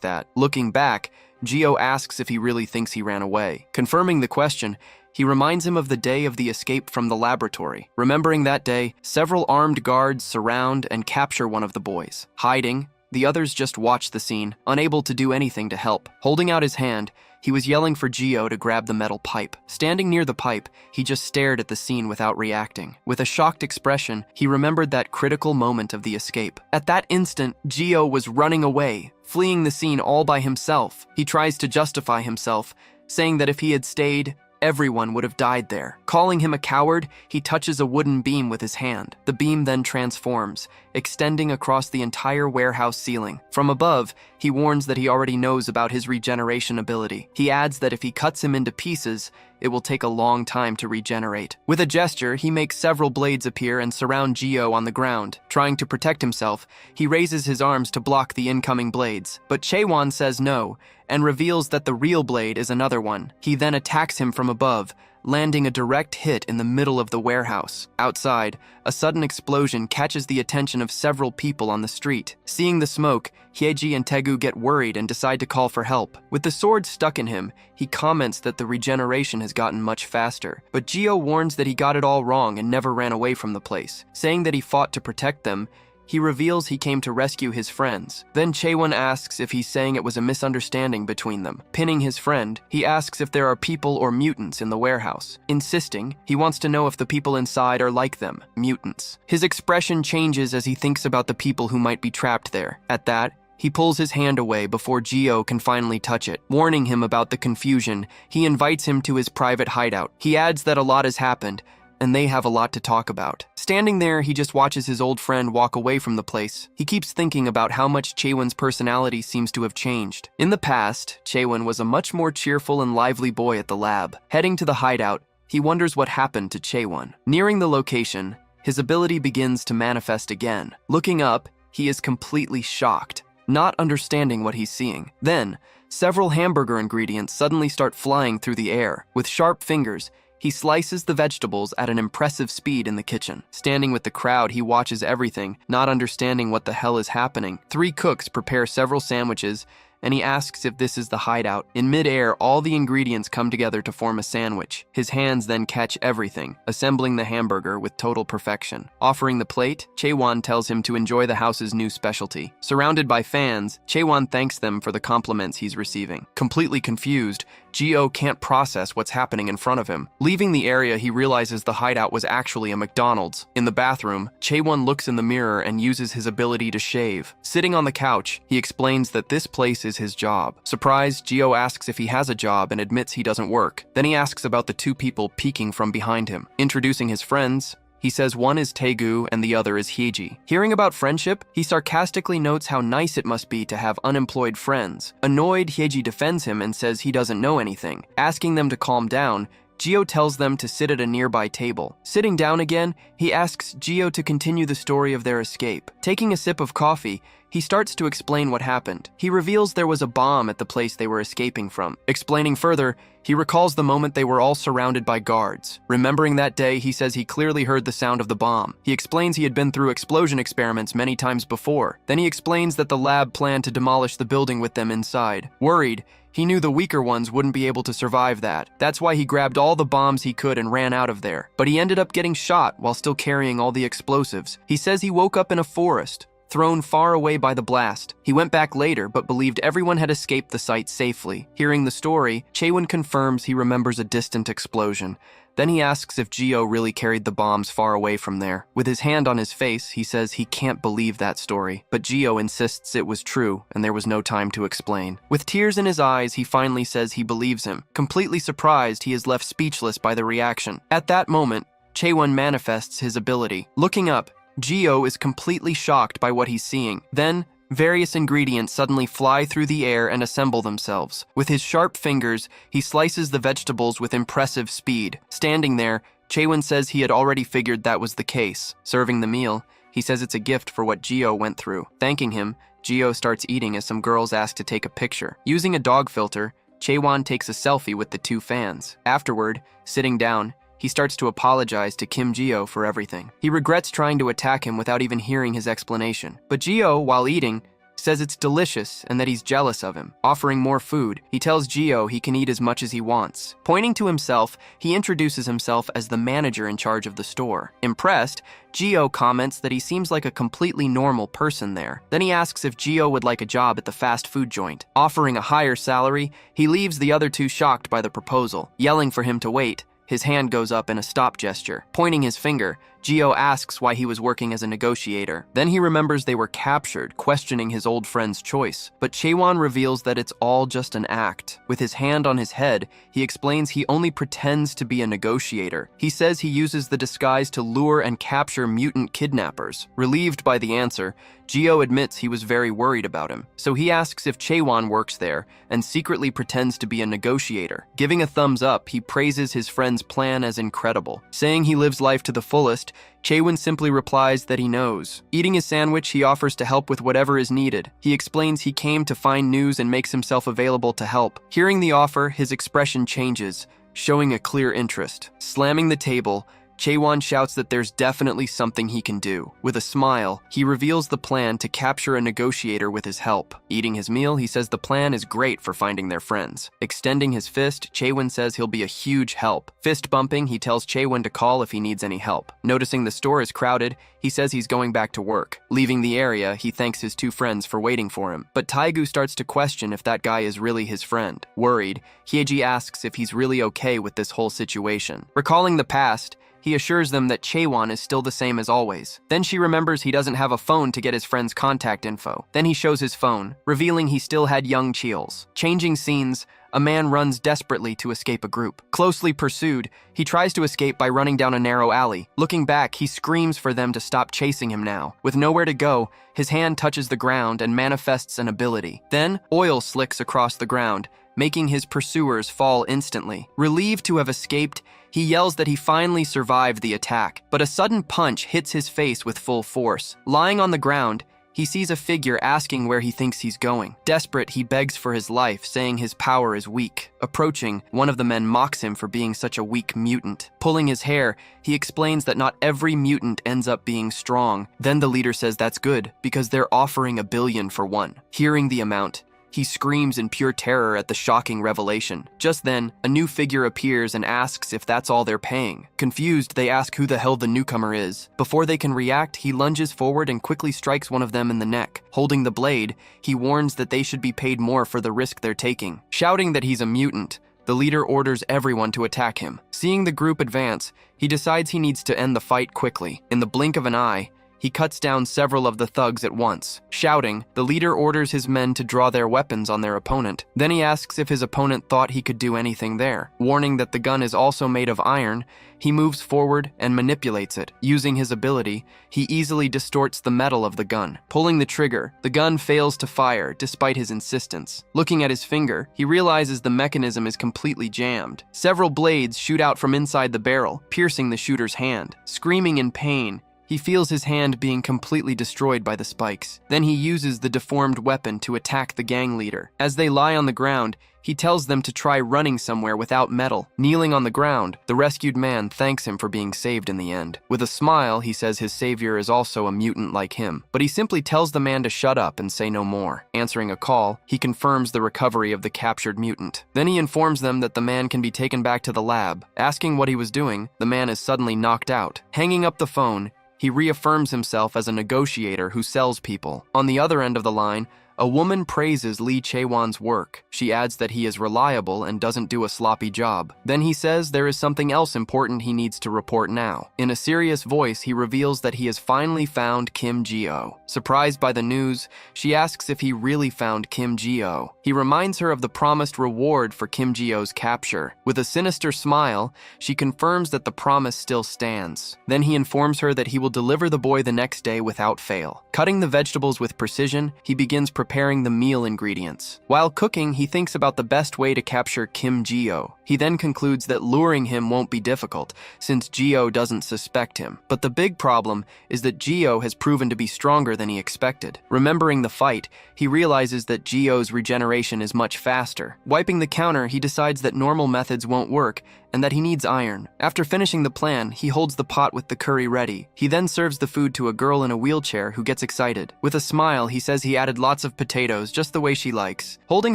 that. Looking back, Jae-oh asks if he really thinks he ran away. Confirming the question, he reminds him of the day of the escape from the laboratory. Remembering that day, several armed guards surround and capture one of the boys. Hiding, the others just watch the scene, unable to do anything to help. Holding out his hand, he was yelling for Jae-oh to grab the metal pipe. Standing near the pipe, he just stared at the scene without reacting. With a shocked expression, he remembered that critical moment of the escape. At that instant, Jae-oh was running away, fleeing the scene all by himself. He tries to justify himself, saying that if he had stayed, everyone would have died there. Calling him a coward, he touches a wooden beam with his hand. The beam then transforms, extending across the entire warehouse ceiling. From above, he warns that he already knows about his regeneration ability. He adds that if he cuts him into pieces, it will take a long time to regenerate. With a gesture, he makes several blades appear and surround Jae-oh on the ground. Trying to protect himself, he raises his arms to block the incoming blades. But Chae-won says no, and reveals that the real blade is another one. He then attacks him from above, landing a direct hit in the middle of the warehouse. Outside, a sudden explosion catches the attention of several people on the street. Seeing the smoke, Hyeji and Taegu get worried and decide to call for help. With the sword stuck in him, he comments that the regeneration has gotten much faster. But Jae-oh warns that he got it all wrong and never ran away from the place. Saying that he fought to protect them, he reveals he came to rescue his friends. Then Chae-won asks if he's saying it was a misunderstanding between them. Pinning his friend, he asks if there are people or mutants in the warehouse. Insisting, he wants to know if the people inside are like them, mutants. His expression changes as he thinks about the people who might be trapped there. At that, he pulls his hand away before Jae-oh can finally touch it. Warning him about the confusion, he invites him to his private hideout. He adds that a lot has happened, and they have a lot to talk about. Standing there, he just watches his old friend walk away from the place. He keeps thinking about how much Chae-won's personality seems to have changed. In the past, Chae-won was a much more cheerful and lively boy at the lab. Heading to the hideout, he wonders what happened to Chae-won. Nearing the location, his ability begins to manifest again. Looking up, he is completely shocked, not understanding what he's seeing. Then, several hamburger ingredients suddenly start flying through the air. With sharp fingers, he slices the vegetables at an impressive speed in the kitchen. Standing with the crowd, he watches everything, not understanding what the hell is happening. 3 cooks prepare several sandwiches, and he asks if this is the hideout. In midair, all the ingredients come together to form a sandwich. His hands then catch everything, assembling the hamburger with total perfection. Offering the plate, Chaewon tells him to enjoy the house's new specialty. Surrounded by fans, Chaewon thanks them for the compliments he's receiving. Completely confused, Geo can't process what's happening in front of him. Leaving the area, he realizes the hideout was actually a McDonald's. In the bathroom, Chaewon looks in the mirror and uses his ability to shave. Sitting on the couch, he explains that this place is his job. Surprised, Geo asks if he has a job and admits he doesn't work. Then he asks about the two people peeking from behind him. Introducing his friends, he says one is Taegu and the other is Hyeji. Hearing about friendship, he sarcastically notes how nice it must be to have unemployed friends. Annoyed, Hyeji defends him and says he doesn't know anything. Asking them to calm down, Geo tells them to sit at a nearby table. Sitting down again, he asks Geo to continue the story of their escape. Taking a sip of coffee, he starts to explain what happened. He reveals there was a bomb at the place they were escaping from. Explaining further, he recalls the moment they were all surrounded by guards. Remembering that day, he says he clearly heard the sound of the bomb. He explains he had been through explosion experiments many times before. Then he explains that the lab planned to demolish the building with them inside. Worried, he knew the weaker ones wouldn't be able to survive that. That's why he grabbed all the bombs he could and ran out of there. But he ended up getting shot while still carrying all the explosives. He says he woke up in a forest, thrown far away by the blast. He went back later, but believed everyone had escaped the site safely. Hearing the story, Chaewon confirms he remembers a distant explosion. Then he asks if Geo really carried the bombs far away from there. With his hand on his face, he says he can't believe that story. But Geo insists it was true, and there was no time to explain. With tears in his eyes, he finally says he believes him. Completely surprised, he is left speechless by the reaction. At that moment, Chaewon manifests his ability. Looking up, Geo is completely shocked by what he's seeing. Then, various ingredients suddenly fly through the air and assemble themselves. With his sharp fingers, he slices the vegetables with impressive speed. Standing there, Chaewon says he had already figured that was the case. Serving the meal, he says it's a gift for what Geo went through. Thanking him, Geo starts eating as some girls ask to take a picture. Using a dog filter, Chaewon takes a selfie with the two fans. Afterward, sitting down, he starts to apologize to Kim Geo for everything. He regrets trying to attack him without even hearing his explanation. But Geo, while eating, says it's delicious and that he's jealous of him. Offering more food, he tells Geo he can eat as much as he wants. Pointing to himself, he introduces himself as the manager in charge of the store. Impressed, Geo comments that he seems like a completely normal person there. Then he asks if Geo would like a job at the fast food joint. Offering a higher salary, he leaves the other two shocked by the proposal. Yelling for him to wait, his hand goes up in a stop gesture. Pointing his finger, Geo asks why he was working as a negotiator. Then he remembers they were captured, questioning his old friend's choice. But Chaewon reveals that it's all just an act. With his hand on his head, he explains he only pretends to be a negotiator. He says he uses the disguise to lure and capture mutant kidnappers. Relieved by the answer, Geo admits he was very worried about him. So he asks if Chaewon works there and secretly pretends to be a negotiator. Giving a thumbs up, he praises his friend's plan as incredible. Saying he lives life to the fullest, Chaewon simply replies that he knows. Eating his sandwich, he offers to help with whatever is needed. He explains he came to find news and makes himself available to help. Hearing the offer, his expression changes, showing a clear interest. Slamming the table, Chaewon shouts that there's definitely something he can do. With a smile, he reveals the plan to capture a negotiator with his help. Eating his meal, he says the plan is great for finding their friends. Extending his fist, Chaewon says he'll be a huge help. Fist bumping, he tells Chaewon to call if he needs any help. Noticing the store is crowded, he says he's going back to work. Leaving the area, he thanks his two friends for waiting for him. But Taegu starts to question if that guy is really his friend. Worried, Hyeji asks if he's really okay with this whole situation. Recalling the past, he assures them that Chaewon is still the same as always. Then she remembers he doesn't have a phone to get his friend's contact info. Then he shows his phone, revealing he still had young Cheels. Changing scenes, a man runs desperately to escape a group. Closely pursued, he tries to escape by running down a narrow alley. Looking back, he screams for them to stop chasing him now. With nowhere to go, his hand touches the ground and manifests an ability. Then, oil slicks across the ground, making his pursuers fall instantly. Relieved to have escaped, he yells that he finally survived the attack, but a sudden punch hits his face with full force. Lying on the ground, he sees a figure asking where he thinks he's going. Desperate, he begs for his life, saying his power is weak. Approaching, one of the men mocks him for being such a weak mutant. Pulling his hair, he explains that not every mutant ends up being strong. Then the leader says that's good, because they're offering $1 billion for one. Hearing the amount, He screams in pure terror at the shocking revelation. Just then, a new figure appears and asks if that's all they're paying. Confused, they ask who the hell the newcomer is. Before they can react, he lunges forward and quickly strikes one of them in the neck. Holding the blade, he warns that they should be paid more for the risk they're taking. Shouting that he's a mutant, the leader orders everyone to attack him. Seeing the group advance, he decides he needs to end the fight quickly. In the blink of an eye, he cuts down several of the thugs at once. Shouting, the leader orders his men to draw their weapons on their opponent. Then he asks if his opponent thought he could do anything there. Warning that the gun is also made of iron, he moves forward and manipulates it. Using his ability, he easily distorts the metal of the gun. Pulling the trigger, the gun fails to fire despite his insistence. Looking at his finger, he realizes the mechanism is completely jammed. Several blades shoot out from inside the barrel, piercing the shooter's hand. Screaming in pain, he feels his hand being completely destroyed by the spikes. Then he uses the deformed weapon to attack the gang leader. As they lie on the ground, he tells them to try running somewhere without metal. Kneeling on the ground, the rescued man thanks him for being saved in the end. With a smile, he says his savior is also a mutant like him, but he simply tells the man to shut up and say no more. Answering a call, he confirms the recovery of the captured mutant. Then he informs them that the man can be taken back to the lab. Asking what he was doing, the man is suddenly knocked out. Hanging up the phone, he reaffirms himself as a negotiator who sells people. On the other end of the line, a woman praises Lee Chae-won's work. She adds that he is reliable and doesn't do a sloppy job. Then he says there is something else important he needs to report now. In a serious voice, he reveals that he has finally found Kim Ji-oh. Surprised by the news, she asks if he really found Kim Ji-oh. He reminds her of the promised reward for Kim Ji-oh's capture. With a sinister smile, she confirms that the promise still stands. Then he informs her that he will deliver the boy the next day without fail. Cutting the vegetables with precision, he begins preparing the meal ingredients. While cooking, he thinks about the best way to capture Kim Ji-oh. He then concludes that luring him won't be difficult, since Ji-oh doesn't suspect him. But the big problem is that Ji-oh has proven to be stronger than he expected. Remembering the fight, he realizes that Ji-oh's regeneration is much faster. Wiping the counter, he decides that normal methods won't work, and that he needs iron. After finishing the plan, he holds the pot with the curry ready. He then serves the food to a girl in a wheelchair who gets excited. With a smile, he says he added lots of potatoes, just the way she likes. Holding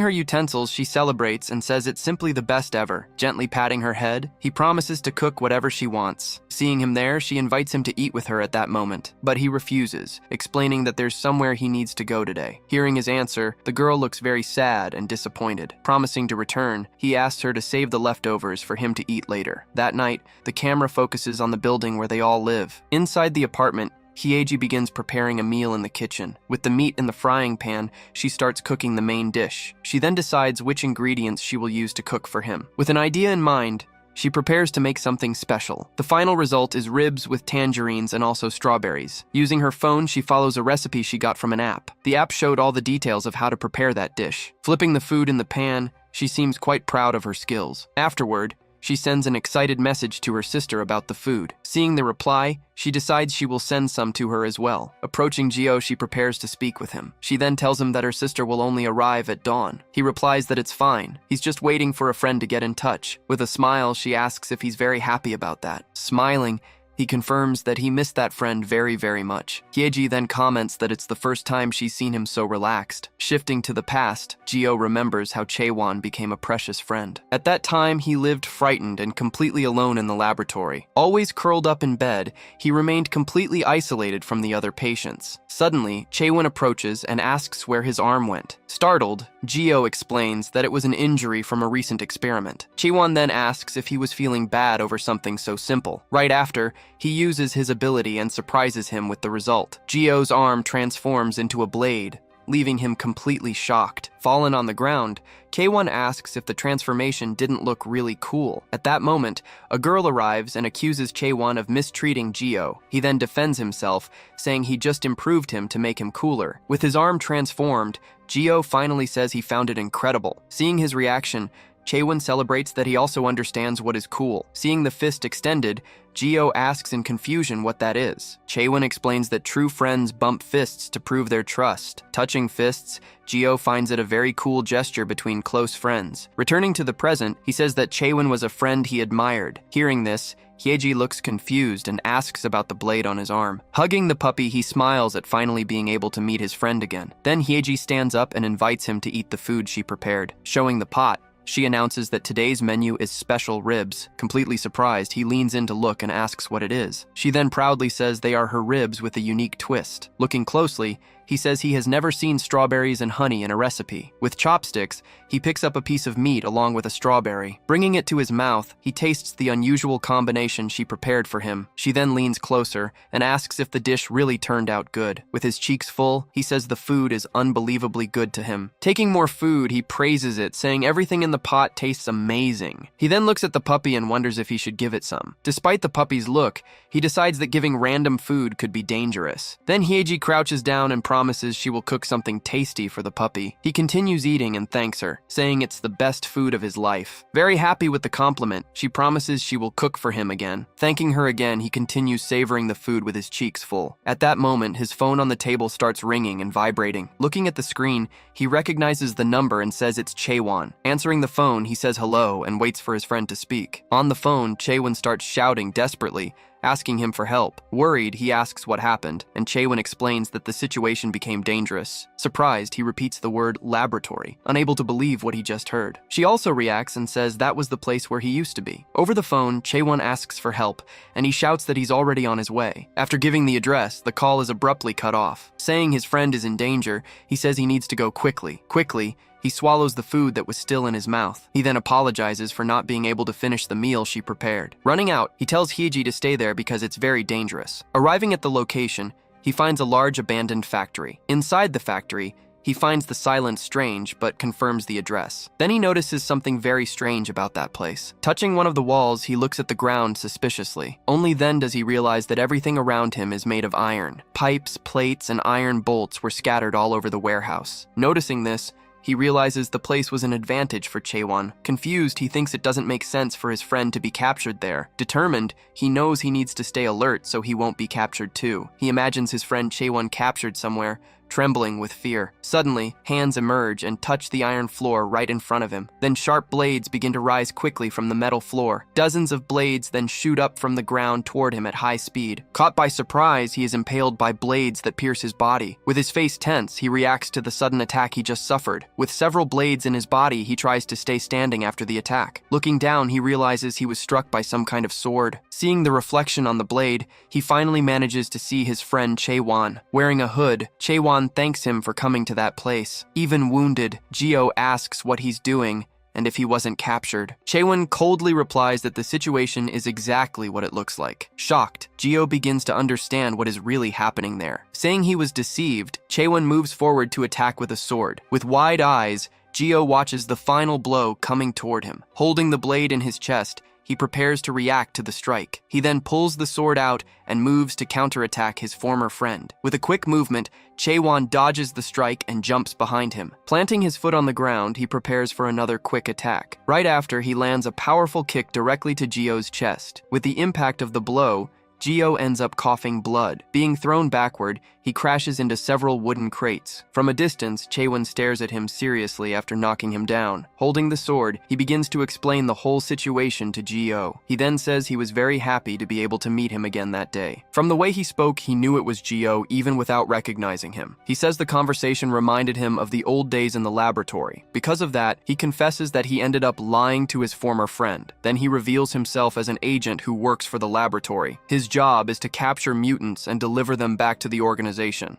her utensils, she celebrates and says it's simply the best ever. Gently patting her head, he promises to cook whatever she wants. Seeing him there, she invites him to eat with her at that moment, but he refuses, explaining that there's somewhere he needs to go today. Hearing his answer, the girl looks very sad and disappointed. Promising to return, he asks her to save the leftovers for him to eat later. That night, the camera focuses on the building where they all live. Inside the apartment, Hyeji begins preparing a meal in the kitchen. With the meat in the frying pan, she starts cooking the main dish. She then decides which ingredients she will use to cook for him. With an idea in mind, she prepares to make something special. The final result is ribs with tangerines and also strawberries. Using her phone, she follows a recipe she got from an app. The app showed all the details of how to prepare that dish. Flipping the food in the pan, she seems quite proud of her skills. Afterward, she sends an excited message to her sister about the food. Seeing the reply, she decides she will send some to her as well. Approaching Ji-oh, she prepares to speak with him. She then tells him that her sister will only arrive at dawn. He replies that it's fine. He's just waiting for a friend to get in touch. With a smile, she asks if he's very happy about that. Smiling, he confirms that he missed that friend very, very much. Hyeji then comments that it's the first time she's seen him so relaxed. Shifting to the past, Ji-oh remembers how Chae-won became a precious friend. At that time, he lived frightened and completely alone in the laboratory. Always curled up in bed, he remained completely isolated from the other patients. Suddenly, Chae-won approaches and asks where his arm went. Startled, Ji-oh explains that it was an injury from a recent experiment. Chae-won then asks if he was feeling bad over something so simple. Right after, he uses his ability and surprises him with the result. Ji-oh's arm transforms into a blade, leaving him completely shocked. Fallen on the ground, K1 asks if the transformation didn't look really cool. At that moment, a girl arrives and accuses Chae-won of mistreating Ji-oh. He then defends himself, saying he just improved him to make him cooler. With his arm transformed, Ji-oh finally says he found it incredible. Seeing his reaction, Chaewon celebrates that he also understands what is cool. Seeing the fist extended, Geo asks in confusion what that is. Chaewon explains that true friends bump fists to prove their trust. Touching fists, Geo finds it a very cool gesture between close friends. Returning to the present, he says that Chaewon was a friend he admired. Hearing this, Hyeji looks confused and asks about the blade on his arm. Hugging the puppy, he smiles at finally being able to meet his friend again. Then Hyeji stands up and invites him to eat the food she prepared. Showing the pot, she announces that today's menu is special ribs. Completely surprised, he leans in to look and asks what it is. She then proudly says they are her ribs with a unique twist. Looking closely, he says he has never seen strawberries and honey in a recipe. With chopsticks, he picks up a piece of meat along with a strawberry. Bringing it to his mouth, he tastes the unusual combination she prepared for him. She then leans closer and asks if the dish really turned out good. With his cheeks full, he says the food is unbelievably good to him. Taking more food, he praises it, saying everything in the pot tastes amazing. He then looks at the puppy and wonders if he should give it some. Despite the puppy's look, he decides that giving random food could be dangerous. Then Hyeji crouches down and promises she will cook something tasty for the puppy. He continues eating and thanks her, saying it's the best food of his life. Very happy with the compliment, she promises she will cook for him again. Thanking her again, he continues savoring the food with his cheeks full. At that moment, his phone on the table starts ringing and vibrating. Looking at the screen, he recognizes the number and says it's Chaewon. Answering the phone, he says hello and waits for his friend to speak. On the phone, Chaewon starts shouting desperately, asking him for help. Worried, he asks what happened, and Chaewon explains that the situation became dangerous. Surprised, he repeats the word laboratory, unable to believe what he just heard. She also reacts and says that was the place where he used to be. Over the phone, Chaewon asks for help, and he shouts that he's already on his way. After giving the address, the call is abruptly cut off. Saying his friend is in danger, he says he needs to go quickly. Quickly, he swallows the food that was still in his mouth. He then apologizes for not being able to finish the meal she prepared. Running out, he tells Hyeji to stay there because it's very dangerous. Arriving at the location, he finds a large abandoned factory. Inside the factory, he finds the silence strange, but confirms the address. Then he notices something very strange about that place. Touching one of the walls, he looks at the ground suspiciously. Only then does he realize that everything around him is made of iron. Pipes, plates, and iron bolts were scattered all over the warehouse. Noticing this, he realizes the place was an advantage for Chaewon. Confused, he thinks it doesn't make sense for his friend to be captured there. Determined, he knows he needs to stay alert so he won't be captured too. He imagines his friend Chaewon captured somewhere, trembling with fear. Suddenly, hands emerge and touch the iron floor right in front of him. Then sharp blades begin to rise quickly from the metal floor. Dozens of blades then shoot up from the ground toward him at high speed. Caught by surprise, he is impaled by blades that pierce his body. With his face tense, he reacts to the sudden attack he just suffered. With several blades in his body, he tries to stay standing after the attack. Looking down, he realizes he was struck by some kind of sword. Seeing the reflection on the blade, he finally manages to see his friend Chaewon. Wearing a hood, Chaewon thanks him for coming to that place. Even wounded, Geo asks what he's doing and if he wasn't captured. Chaewon coldly replies that the situation is exactly what it looks like. Shocked, Geo begins to understand what is really happening there. Saying he was deceived, Chaewon moves forward to attack with a sword. With wide eyes, Geo watches the final blow coming toward him. Holding the blade in his chest, he prepares to react to the strike. He then pulls the sword out and moves to counterattack his former friend. With a quick movement, Chaewon dodges the strike and jumps behind him. Planting his foot on the ground, he prepares for another quick attack. Right after, he lands a powerful kick directly to Geo's chest. With the impact of the blow, Geo ends up coughing blood. Being thrown backward, he crashes into several wooden crates. From a distance, Chaewon stares at him seriously after knocking him down. Holding the sword, he begins to explain the whole situation to Geo. He then says he was very happy to be able to meet him again that day. From the way he spoke, he knew it was Geo even without recognizing him. He says the conversation reminded him of the old days in the laboratory. Because of that, he confesses that he ended up lying to his former friend. Then he reveals himself as an agent who works for the laboratory. His job is to capture mutants and deliver them back to the organization.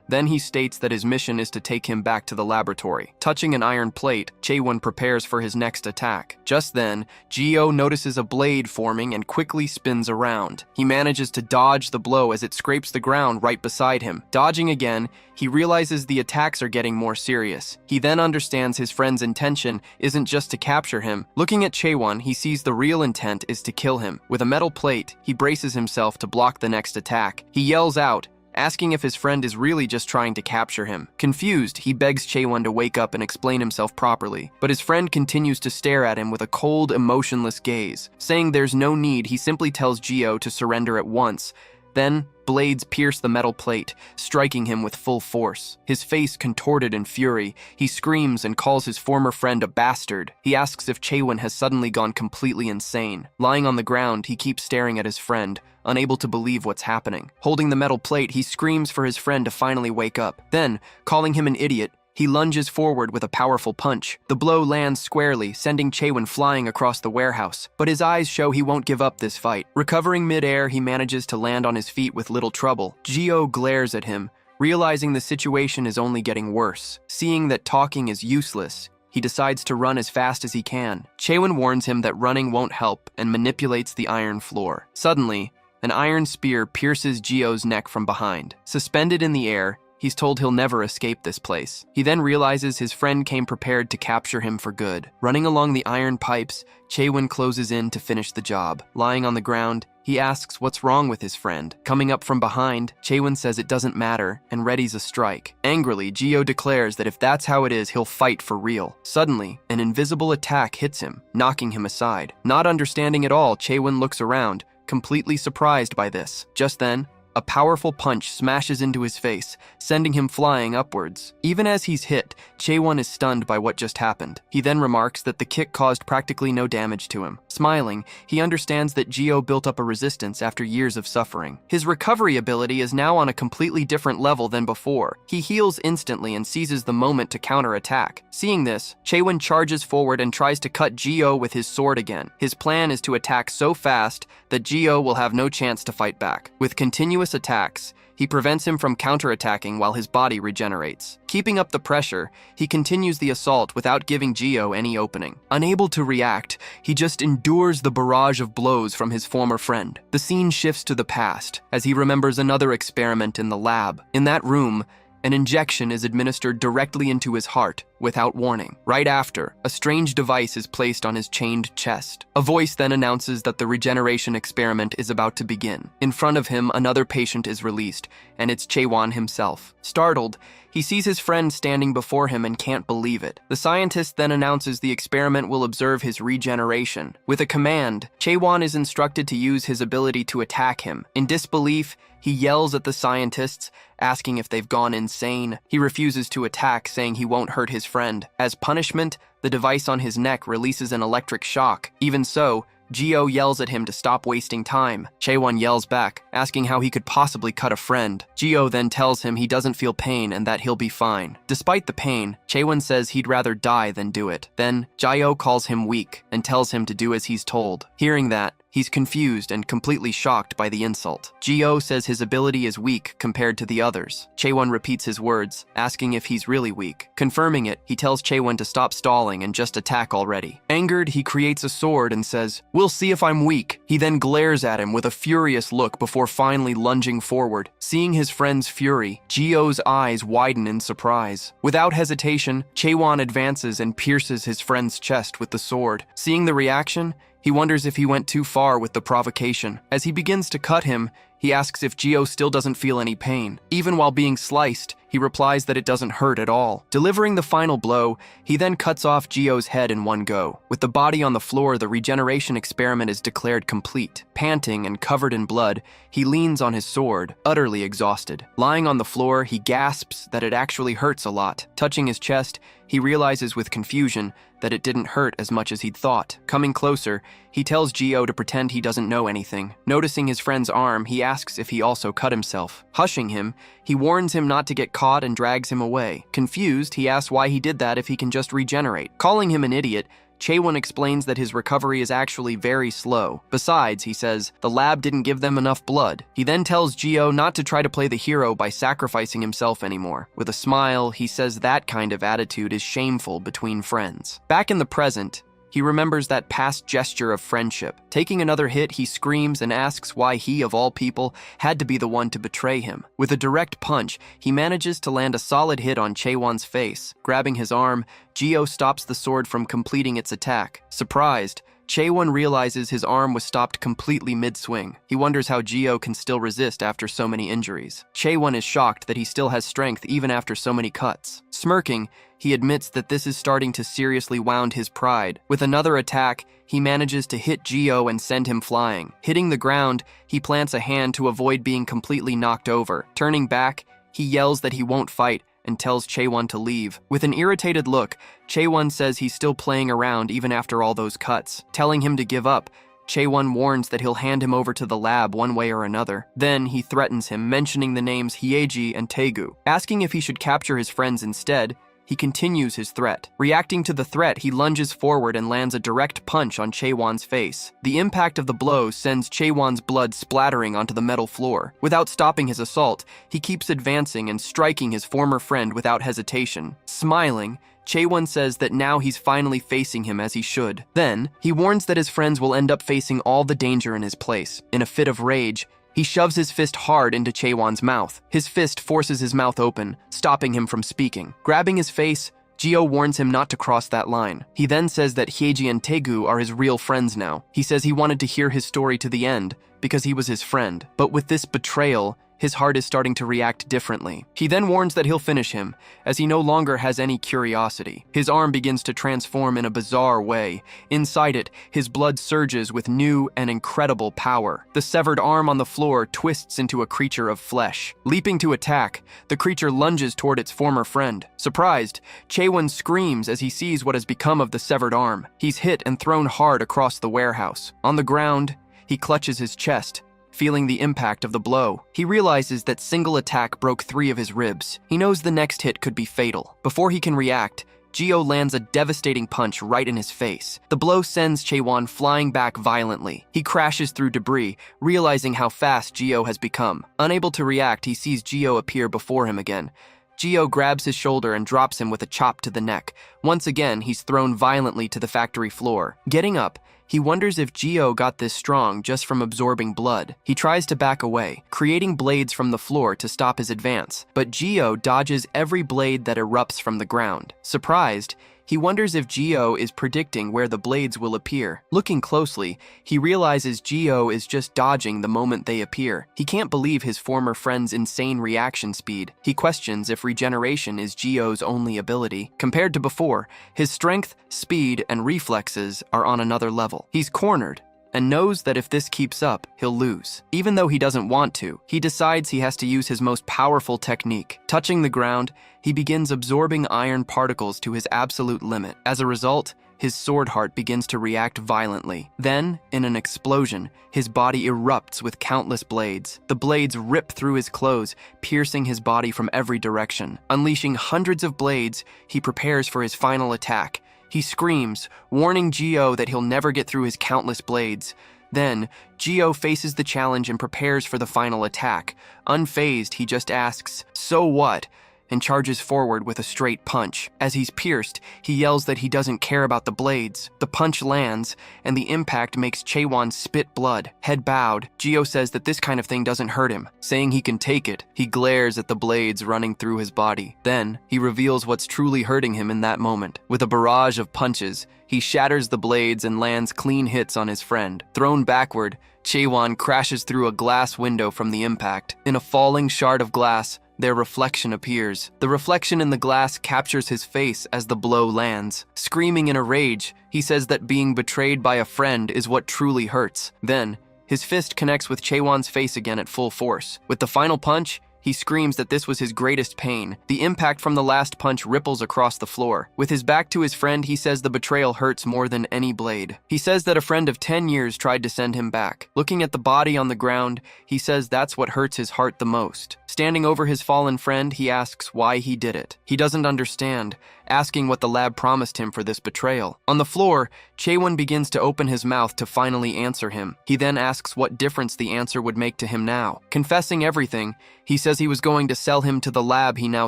Then he states that his mission is to take him back to the laboratory. Touching an iron plate, Chaewon prepares for his next attack. Just then, Geo notices a blade forming and quickly spins around. He manages to dodge the blow as it scrapes the ground right beside him. Dodging again, he realizes the attacks are getting more serious. He then understands his friend's intention isn't just to capture him. Looking at Chaewon, he sees the real intent is to kill him. With a metal plate, he braces himself to block the next attack. He yells out, asking if his friend is really just trying to capture him. Confused, he begs Chaewon to wake up and explain himself properly, but his friend continues to stare at him with a cold, emotionless gaze. Saying there's no need, he simply tells Geo to surrender at once. Then, blades pierce the metal plate, striking him with full force. His face contorted in fury, he screams and calls his former friend a bastard. He asks if Chaewon has suddenly gone completely insane. Lying on the ground, he keeps staring at his friend, unable to believe what's happening. Holding the metal plate, he screams for his friend to finally wake up. Then, calling him an idiot, he lunges forward with a powerful punch. The blow lands squarely, sending Chaewon flying across the warehouse. But his eyes show he won't give up this fight. Recovering mid-air, he manages to land on his feet with little trouble. Geo glares at him, realizing the situation is only getting worse. Seeing that talking is useless, he decides to run as fast as he can. Chaewon warns him that running won't help and manipulates the iron floor. Suddenly, an iron spear pierces Geo's neck from behind. Suspended in the air, he's told he'll never escape this place. He then realizes his friend came prepared to capture him for good. Running along the iron pipes, Chaewon closes in to finish the job. Lying on the ground, he asks what's wrong with his friend. Coming up from behind, Chaewon says it doesn't matter and readies a strike. Angrily, Geo declares that if that's how it is, he'll fight for real. Suddenly, an invisible attack hits him, knocking him aside. Not understanding at all, Chaewon looks around, completely surprised by this. Just then, a powerful punch smashes into his face, sending him flying upwards. Even as he's hit, Chaewon is stunned by what just happened. He then remarks that the kick caused practically no damage to him. Smiling, he understands that Geo built up a resistance after years of suffering. His recovery ability is now on a completely different level than before. He heals instantly and seizes the moment to counterattack. Seeing this, Chaewon charges forward and tries to cut Geo with his sword again. His plan is to attack so fast that Geo will have no chance to fight back. With continuous attacks, he prevents him from counterattacking while his body regenerates. Keeping up the pressure, he continues the assault without giving Geo any opening. Unable to react, he just endures the barrage of blows from his former friend. The scene shifts to the past, as he remembers another experiment in the lab. In that room, an injection is administered directly into his heart, without warning. Right after, a strange device is placed on his chained chest. A voice then announces that the regeneration experiment is about to begin. In front of him, another patient is released, and it's Chaewon himself. Startled, he sees his friend standing before him and can't believe it. The scientist then announces the experiment will observe his regeneration. With a command, Chaewon is instructed to use his ability to attack him. In disbelief, he yells at the scientists, asking if they've gone insane. He refuses to attack, saying he won't hurt his friend. As punishment, the device on his neck releases an electric shock. Even so, Geo yells at him to stop wasting time. Chaewon yells back, asking how he could possibly cut a friend. Geo then tells him he doesn't feel pain and that he'll be fine. Despite the pain, Chaewon says he'd rather die than do it. Then, Geo calls him weak and tells him to do as he's told. Hearing that, he's confused and completely shocked by the insult. Geo says his ability is weak compared to the others. Chaewon repeats his words, asking if he's really weak. Confirming it, he tells Chaewon to stop stalling and just attack already. Angered, he creates a sword and says, "We'll see if I'm weak." He then glares at him with a furious look before finally lunging forward. Seeing his friend's fury, Geo's eyes widen in surprise. Without hesitation, Chaewon advances and pierces his friend's chest with the sword. Seeing the reaction, he wonders if he went too far with the provocation. As he begins to cut him, he asks if Geo still doesn't feel any pain. Even while being sliced, he replies that it doesn't hurt at all. Delivering the final blow, he then cuts off Geo's head in one go. With the body on the floor, the regeneration experiment is declared complete. Panting and covered in blood, he leans on his sword, utterly exhausted. Lying on the floor, he gasps that it actually hurts a lot. Touching his chest, he realizes with confusion that it didn't hurt as much as he'd thought. Coming closer, he tells Geo to pretend he doesn't know anything. Noticing his friend's arm, he asks if he also cut himself. Hushing him, he warns him not to get caught and drags him away. Confused, he asks why he did that if he can just regenerate. Calling him an idiot, Chaewon explains that his recovery is actually very slow. Besides, he says, the lab didn't give them enough blood. He then tells Geo not to try to play the hero by sacrificing himself anymore. With a smile, he says that kind of attitude is shameful between friends. Back in the present, he remembers that past gesture of friendship. Taking another hit, he screams and asks why he, of all people, had to be the one to betray him. With a direct punch, he manages to land a solid hit on Chaewon's face. Grabbing his arm, Geo stops the sword from completing its attack. Surprised, Chaewon realizes his arm was stopped completely mid-swing. He wonders how Geo can still resist after so many injuries. Chaewon is shocked that he still has strength even after so many cuts. Smirking, he admits that this is starting to seriously wound his pride. With another attack, he manages to hit Geo and send him flying. Hitting the ground, he plants a hand to avoid being completely knocked over. Turning back, he yells that he won't fight and tells Chaewon to leave. With an irritated look, Chaewon says he's still playing around even after all those cuts. Telling him to give up, Chaewon warns that he'll hand him over to the lab one way or another. Then he threatens him, mentioning the names Hyeji and Taegu. Asking if he should capture his friends instead, he continues his threat. Reacting to the threat, he lunges forward and lands a direct punch on Chaewon's face. The impact of the blow sends Chaewon's blood splattering onto the metal floor. Without stopping his assault, he keeps advancing and striking his former friend without hesitation. Smiling, Chaewon says that now he's finally facing him as he should. Then, he warns that his friends will end up facing all the danger in his place. In a fit of rage, he shoves his fist hard into Chaewon's mouth. His fist forces his mouth open, stopping him from speaking. Grabbing his face, Geo warns him not to cross that line. He then says that Hyeji and Taegu are his real friends now. He says he wanted to hear his story to the end because he was his friend. But with this betrayal, his heart is starting to react differently. He then warns that he'll finish him, as he no longer has any curiosity. His arm begins to transform in a bizarre way. Inside it, his blood surges with new and incredible power. The severed arm on the floor twists into a creature of flesh. Leaping to attack, the creature lunges toward its former friend. Surprised, Chaewon screams as he sees what has become of the severed arm. He's hit and thrown hard across the warehouse. On the ground, he clutches his chest, feeling the impact of the blow. He realizes that single attack broke 3 of his ribs. He knows the next hit could be fatal. Before he can react, Geo lands a devastating punch right in his face. The blow sends Chaewon flying back violently. He crashes through debris, realizing how fast Geo has become. Unable to react, he sees Geo appear before him again. Geo grabs his shoulder and drops him with a chop to the neck. Once again, he's thrown violently to the factory floor. Getting up, he wonders if Geo got this strong just from absorbing blood. He tries to back away, creating blades from the floor to stop his advance, but Geo dodges every blade that erupts from the ground. Surprised, he wonders if Geo is predicting where the blades will appear. Looking closely, he realizes Geo is just dodging the moment they appear. He can't believe his former friend's insane reaction speed. He questions if regeneration is Geo's only ability. Compared to before, his strength, speed, and reflexes are on another level. He's cornered and knows that if this keeps up, he'll lose. Even though he doesn't want to, he decides he has to use his most powerful technique. Touching the ground, he begins absorbing iron particles to his absolute limit. As a result, his sword heart begins to react violently. Then, in an explosion, his body erupts with countless blades. The blades rip through his clothes, piercing his body from every direction. Unleashing hundreds of blades, he prepares for his final attack. He screams, warning Geo that he'll never get through his countless blades. Then, Geo faces the challenge and prepares for the final attack. Unfazed, he just asks, "So what?" and charges forward with a straight punch. As he's pierced, he yells that he doesn't care about the blades. The punch lands, and the impact makes Chaewon spit blood. Head bowed, Geo says that this kind of thing doesn't hurt him. Saying he can take it, he glares at the blades running through his body. Then, he reveals what's truly hurting him in that moment. With a barrage of punches, he shatters the blades and lands clean hits on his friend. Thrown backward, Chaewon crashes through a glass window from the impact. In a falling shard of glass, their reflection appears. The reflection in the glass captures his face as the blow lands. Screaming in a rage, he says that being betrayed by a friend is what truly hurts. Then, his fist connects with Chaewon's face again at full force. With the final punch, he screams that this was his greatest pain. The impact from the last punch ripples across the floor. With his back to his friend, he says the betrayal hurts more than any blade. He says that a friend of 10 years tried to send him back. Looking at the body on the ground, he says that's what hurts his heart the most. Standing over his fallen friend, he asks why he did it. He doesn't understand, asking what the lab promised him for this betrayal. On the floor, Chaewon begins to open his mouth to finally answer him. He then asks what difference the answer would make to him now. Confessing everything, he says he was going to sell him to the lab he now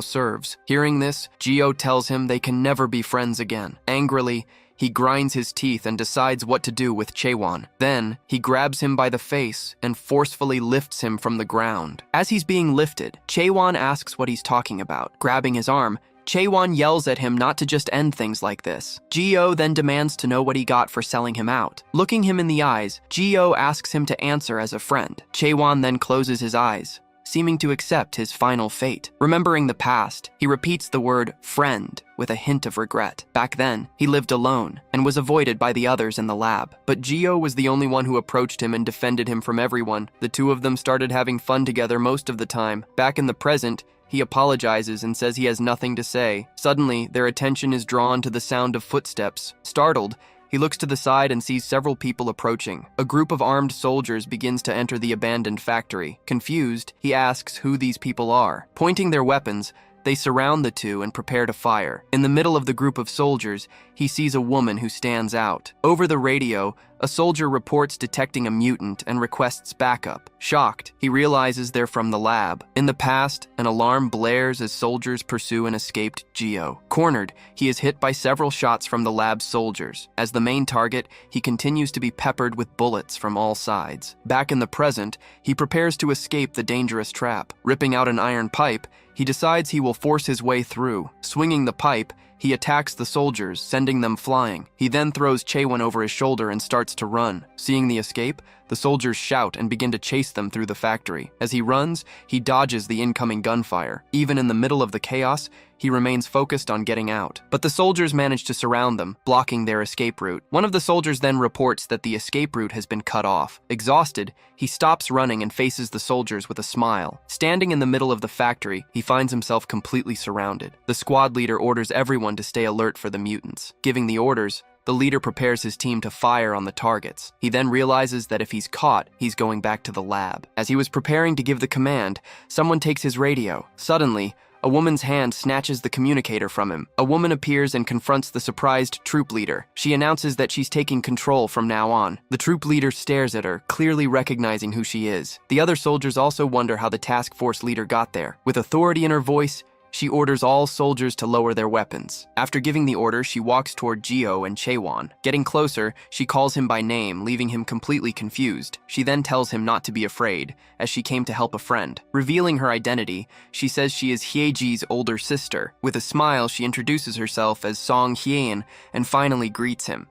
serves. Hearing this, Geo tells him they can never be friends again. Angrily, he grinds his teeth and decides what to do with Chaewon. Then, he grabs him by the face and forcefully lifts him from the ground. As he's being lifted, Chaewon asks what he's talking about. Grabbing his arm, Chaewon yells at him not to just end things like this. Geo then demands to know what he got for selling him out. Looking him in the eyes, Geo asks him to answer as a friend. Chaewon then closes his eyes, seeming to accept his final fate. Remembering the past, he repeats the word friend with a hint of regret. Back then, he lived alone and was avoided by the others in the lab. But Geo was the only one who approached him and defended him from everyone. The two of them started having fun together most of the time. Back in the present, he apologizes and says he has nothing to say. Suddenly, their attention is drawn to the sound of footsteps. Startled, he looks to the side and sees several people approaching. A group of armed soldiers begins to enter the abandoned factory. Confused, he asks who these people are. Pointing their weapons, they surround the two and prepare to fire. In the middle of the group of soldiers, he sees a woman who stands out. Over the radio, a soldier reports detecting a mutant and requests backup. Shocked, he realizes they're from the lab. In the past, an alarm blares as soldiers pursue an escaped Geo. Cornered, he is hit by several shots from the lab's soldiers. As the main target, he continues to be peppered with bullets from all sides. Back in the present, he prepares to escape the dangerous trap. Ripping out an iron pipe, he decides he will force his way through. Swinging the pipe, he attacks the soldiers, sending them flying. He then throws Chaewon over his shoulder and starts to run. Seeing the escape, the soldiers shout and begin to chase them through the factory. As he runs, he dodges the incoming gunfire. Even in the middle of the chaos, he remains focused on getting out. But the soldiers manage to surround them, blocking their escape route. One of the soldiers then reports that the escape route has been cut off. Exhausted, he stops running and faces the soldiers with a smile. Standing in the middle of the factory, he finds himself completely surrounded. The squad leader orders everyone to stay alert for the mutants. Giving the orders, the leader prepares his team to fire on the targets. He then realizes that if he's caught, he's going back to the lab. As he was preparing to give the command, someone takes his radio. Suddenly, a woman's hand snatches the communicator from him. A woman appears and confronts the surprised troop leader. She announces that she's taking control from now on. The troop leader stares at her, clearly recognizing who she is. The other soldiers also wonder how the task force leader got there. With authority in her voice, she orders all soldiers to lower their weapons. After giving the order, she walks toward Geo and Chaewon. Getting closer, she calls him by name, leaving him completely confused. She then tells him not to be afraid, as she came to help a friend. Revealing her identity, she says she is Hyeji's older sister. With a smile, she introduces herself as Song Hyein and finally greets him.